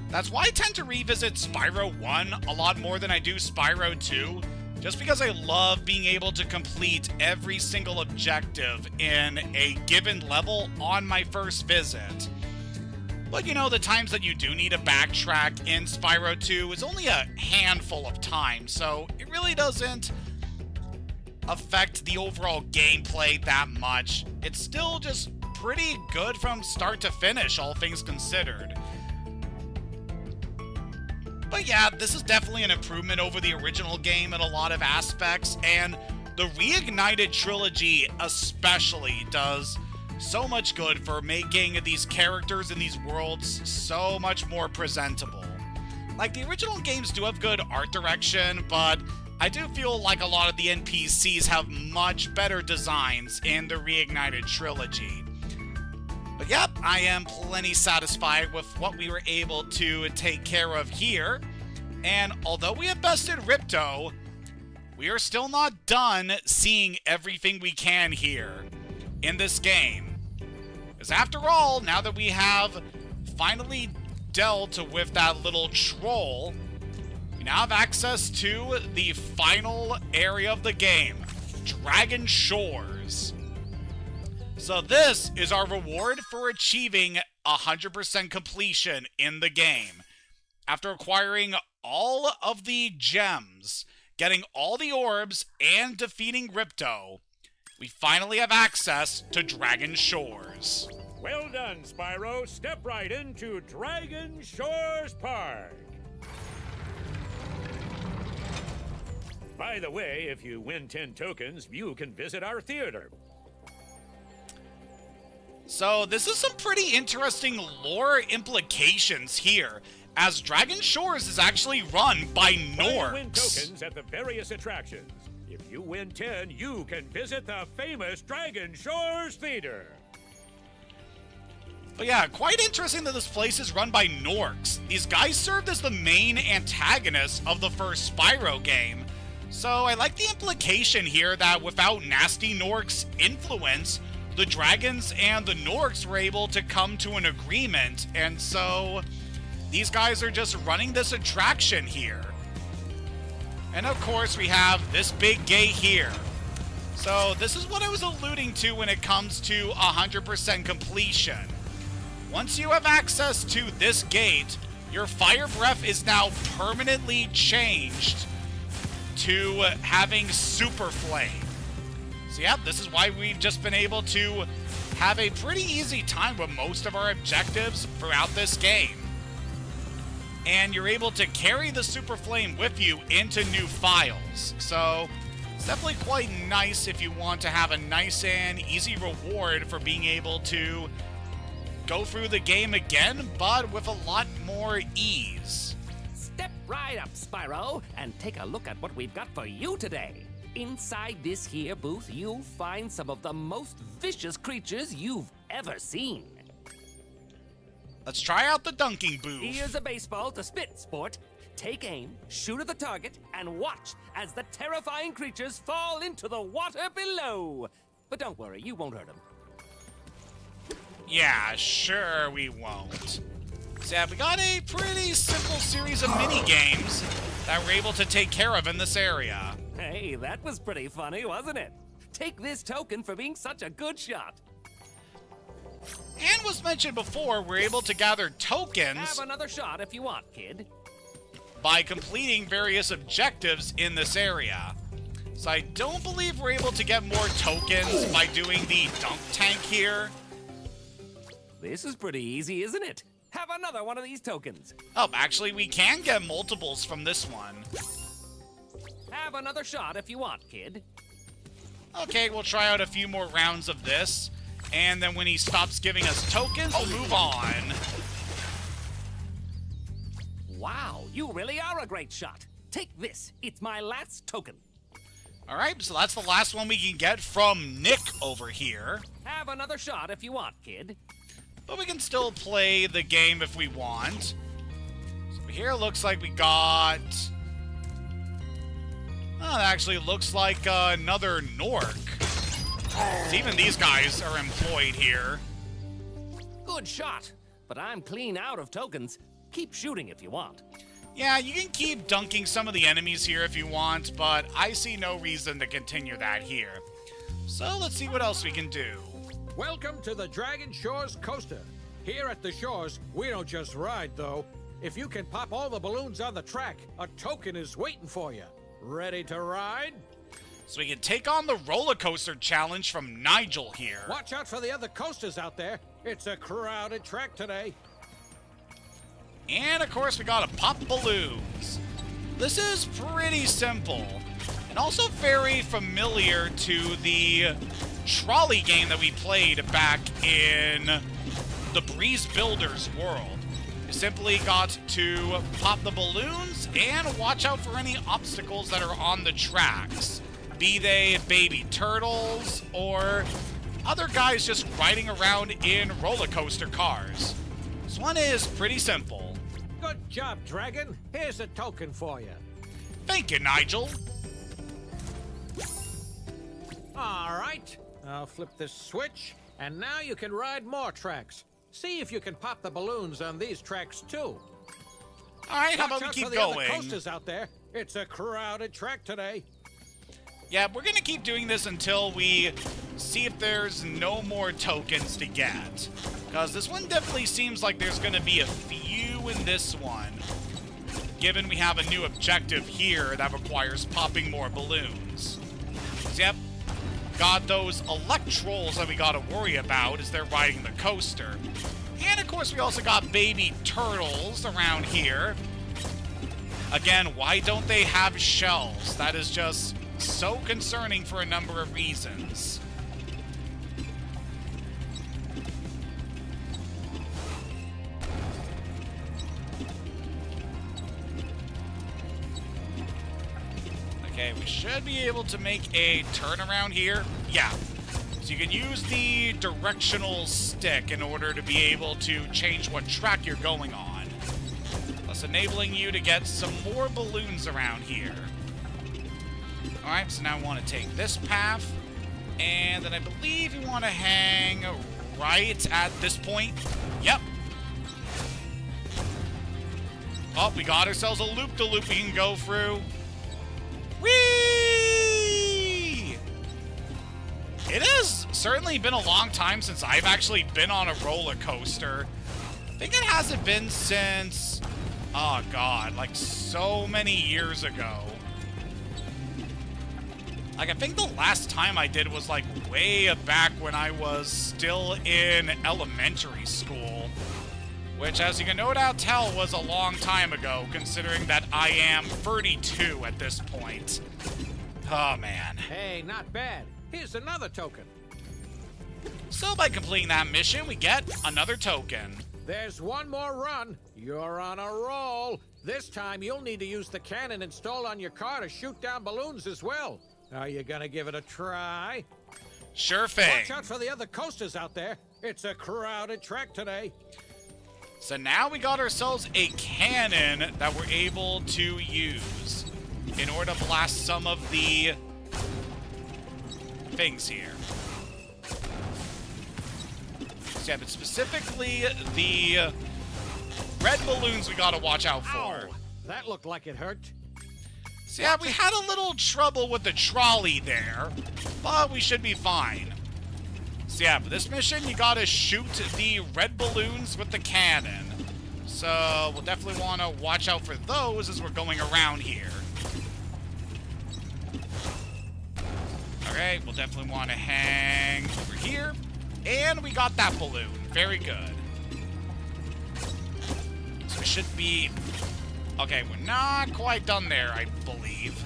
That's why I tend to revisit Spyro 1 a lot more than I do Spyro 2, just because I love being able to complete every single objective in a given level on my first visit. But you know, the times that you do need to backtrack in Spyro 2 is only a handful of times, so it really doesn't affect the overall gameplay that much. It's still just pretty good from start to finish, all things considered. But yeah, this is definitely an improvement over the original game in a lot of aspects, and the Reignited Trilogy especially does so much good for making these characters in these worlds so much more presentable. Like, the original games do have good art direction, but I do feel like a lot of the NPCs have much better designs in the Reignited Trilogy. But yep, I am plenty satisfied with what we were able to take care of here. And although we have bested Ripto, we are still not done seeing everything we can here in this game. Because after all, now that we have finally dealt with that little troll, we now have access to the final area of the game, Dragon Shores. So this is our reward for achieving 100% completion in the game. After acquiring all of the gems, getting all the orbs, and defeating Ripto, we finally have access to Dragon Shores.
Well done, Spyro. Step right into Dragon Shores Park. By the way, if you win 10 tokens, you can visit our theater.
So this is some pretty interesting lore implications here, as Dragon Shores is actually run by Norks.
Win tokens at the various attractions. If you win 10, you can visit the famous Dragon Shores Theater.
But yeah, quite interesting that this place is run by Norks. These guys served as the main antagonists of the first Spyro game. So I like the implication here that without nasty Norks' influence, the dragons and the Norks were able to come to an agreement, and so these guys are just running this attraction here. And of course we have this big gate here. So this is what I was alluding to when it comes to 100% completion. Once you have access to this gate, your fire breath is now permanently changed to having super flame. So yeah, this is why we've just been able to have a pretty easy time with most of our objectives throughout this game. and you're able to carry the Super Flame with you into new files. So it's definitely quite nice if you want to have a nice and easy reward for being able to go through the game again, but with a lot more ease.
Step right up, Spyro, and take a look at what we've got for you today. Inside this here booth, you'll find some of the most vicious creatures you've ever seen.
Let's try out the dunking booth.
Here's a baseball to spit, sport. Take aim, shoot at the target, and watch as the terrifying creatures fall into the water below. But don't worry, you won't hurt them.
Yeah, sure we won't. So yeah, we got a pretty simple series of mini-games that we're able to take care of in this area.
Hey, that was pretty funny, wasn't it? Take this token for being such a good shot.
And was mentioned before, we're able to gather tokens
Have another shot if you want, kid.
by completing various objectives in this area. So I don't believe we're able to get more tokens by doing the dunk tank here.
This is pretty easy, isn't it? Have another one of these tokens.
Oh, actually, we can get multiples from this one.
Have another shot if you want, kid.
Okay, we'll try out a few more rounds of this. And then when he stops giving us tokens, we'll move on.
Wow, you really are a great shot. Take this. It's my last token.
Alright, so that's the last one we can get from Nick over here.
Have another shot if you want, kid.
But we can still play the game if we want. So here it looks like we got... Oh, it actually looks like another Nork. So even these guys are employed here.
Good shot, but I'm clean out of tokens. Keep shooting if you want.
Yeah, you can keep dunking some of the enemies here if you want, but I see no reason to continue that here. So let's see what else we can do.
Welcome to the Dragon Shores Coaster. Here at the shores, we don't just ride, though. If you can pop all the balloons on the track, a token is waiting for you. Ready to ride?
So we can take on the roller coaster challenge from Nigel here.
Watch out for the other coasters out there. It's a crowded track today.
And of course, we gotta pop balloons. This is pretty simple, and also very familiar to the trolley game that we played back in the Breeze Builders world. You simply got to pop the balloons and watch out for any obstacles that are on the tracks, be they baby turtles or other guys just riding around in roller coaster cars. This one is pretty simple.
Good job, Dragon. Here's a token for you.
Thank you, Nigel.
All right. I'll flip this switch, and now you can ride more tracks. See if you can pop the balloons on these tracks, too.
All right, how about we keep going?
Other coasters out there. It's a crowded track today.
Yeah, we're gonna keep doing this until we see if there's no more tokens to get. Because this one definitely seems like there's gonna be a few in this one. Given we have a new objective here that requires popping more balloons. So, yep, got those electrolls that we gotta worry about as they're riding the coaster. And of course we also got baby turtles around here. Again, why don't they have shells? That is just so concerning for a number of reasons. Okay, we should be able to make a turnaround here. Yeah. So you can use the directional stick in order to be able to change what track you're going on. Thus enabling you to get some more balloons around here. Alright, so now I want to take this path, and then I believe you want to hang right at this point. Yep. Oh, we got ourselves a loop-de-loop we can go through. Whee! It has certainly been a long time since I've actually been on a roller coaster. I think it hasn't been since, oh god, like so many years ago. Like, I think the last time I did was, like, way back when I was still in elementary school. Which, as you can no doubt tell, was a long time ago, considering that I am 32 at this point. Oh, man.
Hey, not bad. Here's another token.
So by completing that mission, we get another token.
There's one more run. You're on a roll. This time, you'll need to use the cannon installed on your car to shoot down balloons as well. Are you gonna give it a try?
Sure thing.
Watch out for the other coasters out there. It's a crowded track today.
So now we got ourselves a cannon that we're able to use in order to blast some of the things here. So yeah, but specifically the red balloons we gotta watch out for.
Ow, that looked like it hurt.
So yeah, we had a little trouble with the trolley there, but we should be fine. So yeah, for this mission, you gotta shoot the red balloons with the cannon. So we'll definitely want to watch out for those as we're going around here. Alright, we'll definitely want to hang over here. And we got that balloon. Very good. So we should be... Okay, we're not quite done there, I believe.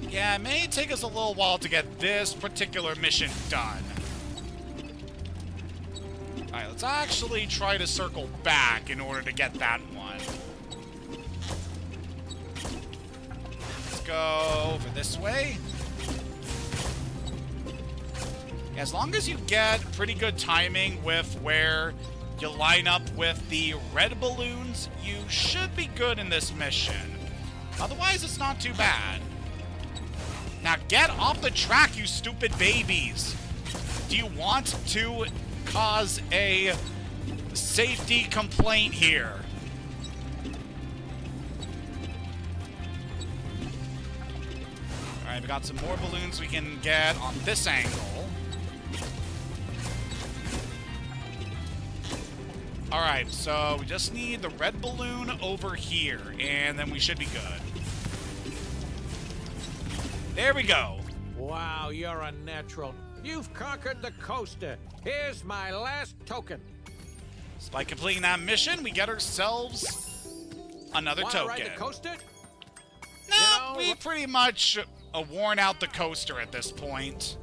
Yeah, it may take us a little while to get this particular mission done. Alright, let's actually try to circle back in order to get that one. Let's go over this way. As long as you get pretty good timing with where you line up with the red balloons, you should be good in this mission. Otherwise, it's not too bad. Now get off the track, you stupid babies! Do you want to cause a safety complaint here? Alright, we got some more balloons we can get on this angle. Alright, so we just need the red balloon over here, and then we should be good. There we go.
Wow, you're a natural. You've conquered the coaster. Here's my last token.
So by completing that mission, we get ourselves another
Wanna
token.
ride the coaster?
No, we pretty much worn out the coaster at this point.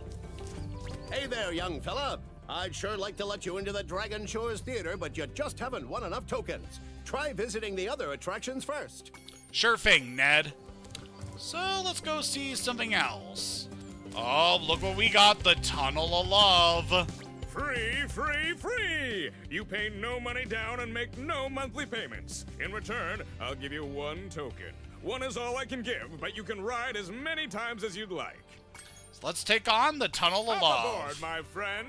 Hey there, young fella. I'd sure like to let you into the Dragon Shores Theater, but you just haven't won enough tokens. Try visiting the other attractions first.
Sure thing, Ned. So let's go see something else. Oh, look what we got, the Tunnel of Love.
Free, free, free! You pay no money down and make no monthly payments. In return, I'll give you one token. One is all I can give, but you can ride as many times as you'd like.
So let's take on the Tunnel of Love.
Aboard, my friend.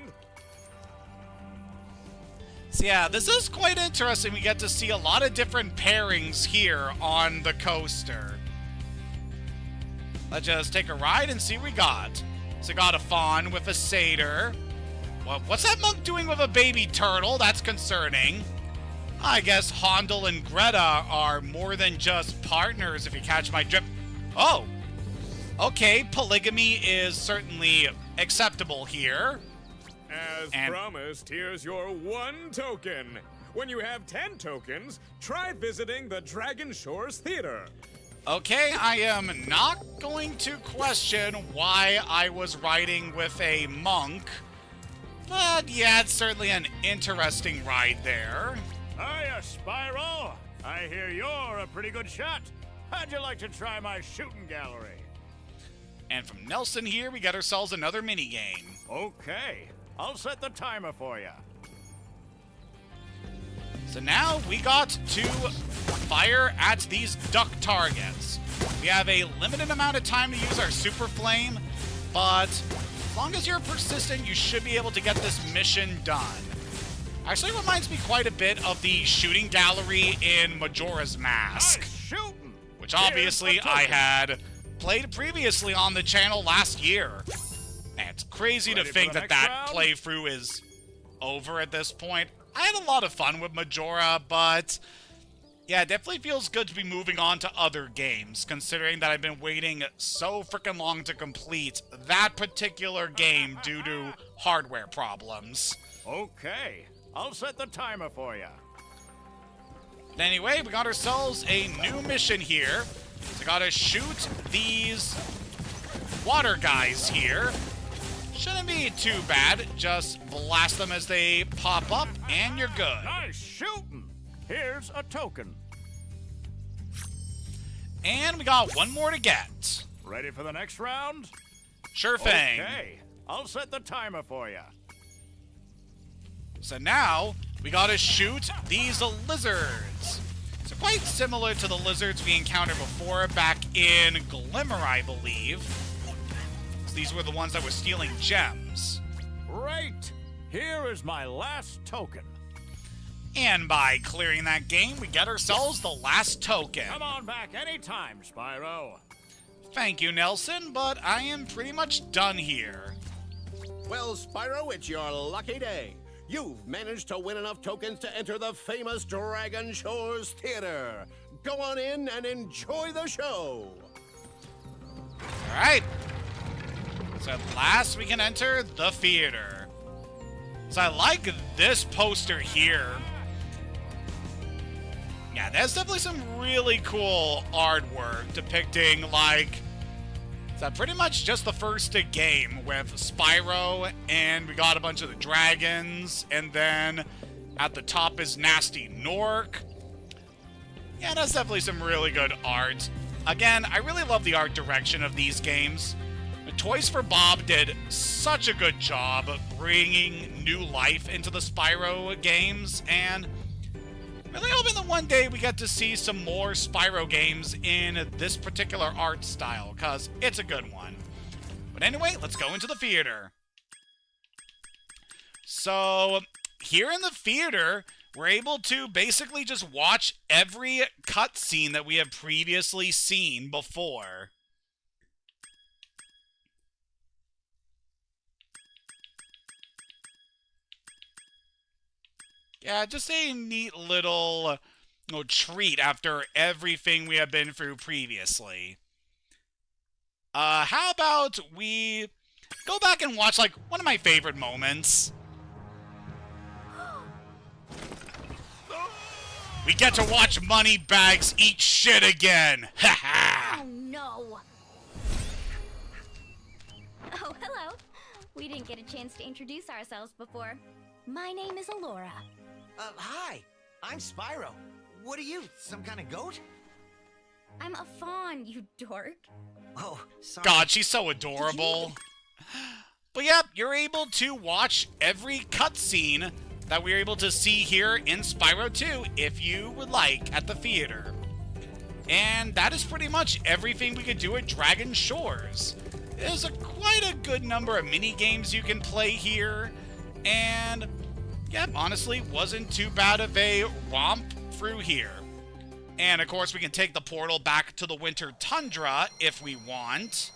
So yeah, this is quite interesting. We get to see a lot of different pairings here on the coaster. Let's just take a ride and see what we got. So got a fawn with a satyr. Well, what's that monk doing with a baby turtle? That's concerning. I guess Hondel and Greta are more than just partners, if you catch my drift. Oh! Okay, polygamy is certainly acceptable here.
As promised, here's your one token. When you have 10 tokens, try visiting the Dragon Shores Theater.
Okay, I am not going to question why I was riding with a monk. But yeah, it's certainly an interesting ride there.
Hiya, Spyro. I hear you're a pretty good shot. How'd you like to try my shooting gallery?
And from Nelson here, we got ourselves another minigame.
Okay, I'll set the timer for you.
So now we got to fire at these duck targets. We have a limited amount of time to use our super flame, but as long as you're persistent, you should be able to get this mission done. Actually, it reminds me quite a bit of the shooting gallery in Majora's Mask.
Nice shooting!
Which obviously I had played previously on the channel last year. And it's crazy to think that that playthrough is over at this point. I had a lot of fun with Majora, but Yeah, it definitely feels good to be moving on to other games, considering that I've been waiting so freaking long to complete that particular game due to hardware problems.
Okay, I'll set the timer for you.
Anyway, we got ourselves a new mission here. So gotta shoot these water guys here. Shouldn't be too bad. Just blast them as they pop up, and you're good.
Nice shooting! Here's a token.
And we got one more to get.
Ready for the next round?
Sure thing.
Okay, I'll set the timer for you.
So now, we gotta shoot these lizards. So quite similar to the lizards we encountered before back in Glimmer, I believe. So these were the ones that were stealing gems.
Great! Here is my last token.
And by clearing that game, we get ourselves the last token.
Come on back anytime, Spyro.
Thank you, Nelson, but I am pretty much done here.
Well, Spyro, it's your lucky day. You've managed to win enough tokens to enter the famous Dragon Shores Theater. Go on in and enjoy the show.
All right. So at last we can enter the theater. So I like this poster here. Yeah, there's definitely some really cool artwork depicting, like, so pretty much just the first game with Spyro, and we got a bunch of the dragons, and then at the top is Nasty Nork. Yeah, that's definitely some really good art. Again, I really love the art direction of these games. Toys for Bob did such a good job bringing new life into the Spyro games, and really hoping that one day we get to see some more Spyro games in this particular art style, because it's a good one. But anyway, let's go into the theater. So, here in the theater, we're able to basically just watch every cutscene that we have previously seen before. Yeah, just a neat little treat after everything we have been through previously. How about we go back and watch, like, one of my favorite moments. We get to watch Moneybags eat shit again! Ha ha!
Oh, no. Oh, hello. We didn't get a chance to introduce ourselves before. My name is Elora.
Hi, I'm Spyro. What are you, some kind of goat?
I'm a fawn, you dork.
Oh, sorry.
God, she's so adorable. But yeah, you're able to watch every cutscene that we're able to see here in Spyro 2 if you would like at the theater. And that is pretty much everything we could do at Dragon Shores. There's quite a good number of mini games you can play here, and yeah, honestly, wasn't too bad of a romp through here. And of course, we can take the portal back to the Winter Tundra if we want.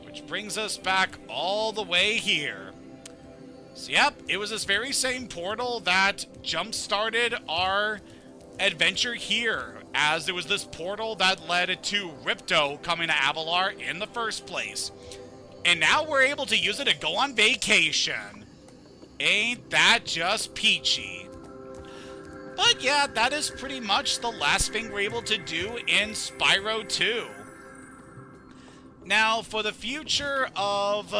Which brings us back all the way here. So yep, it was this very same portal that jump-started our adventure here, as it was this portal that led to Ripto coming to Avalar in the first place. And now we're able to use it to go on vacation. Ain't that just peachy? But yeah, that is pretty much the last thing we're able to do in Spyro 2. Now, for the future of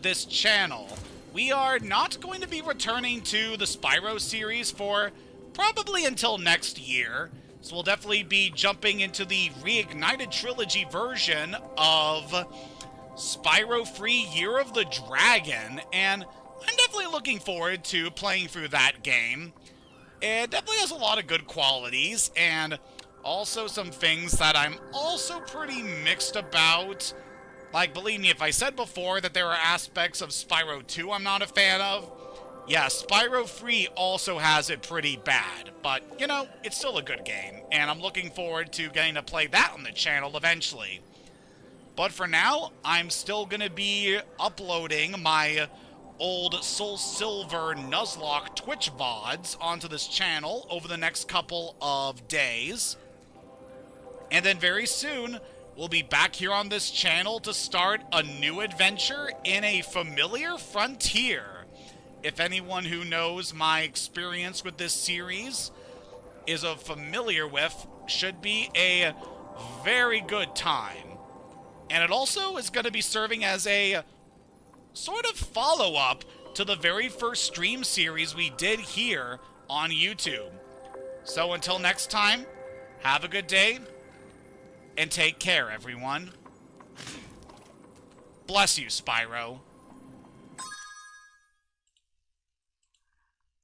this channel, we are not going to be returning to the Spyro series for probably until next year. So we'll definitely be jumping into the Reignited Trilogy version of Spyro 3 Year of the Dragon, and I'm definitely looking forward to playing through that game. It definitely has a lot of good qualities, and also some things that I'm also pretty mixed about. Like, believe me, if I said before that there are aspects of Spyro 2 I'm not a fan of, yeah, Spyro 3 also has it pretty bad, but, you know, it's still a good game, and I'm looking forward to getting to play that on the channel eventually. But for now, I'm still going to be uploading my old Soul Silver Nuzlocke Twitch VODs onto this channel over the next couple of days. And then very soon, we'll be back here on this channel to start a new adventure in a familiar frontier. If anyone who knows my experience with this series is familiar with, should be a very good time. And it also is going to be serving as a sort of follow-up to the very first stream series we did here on YouTube. So until next time, have a good day, and take care, everyone. Bless you, Spyro.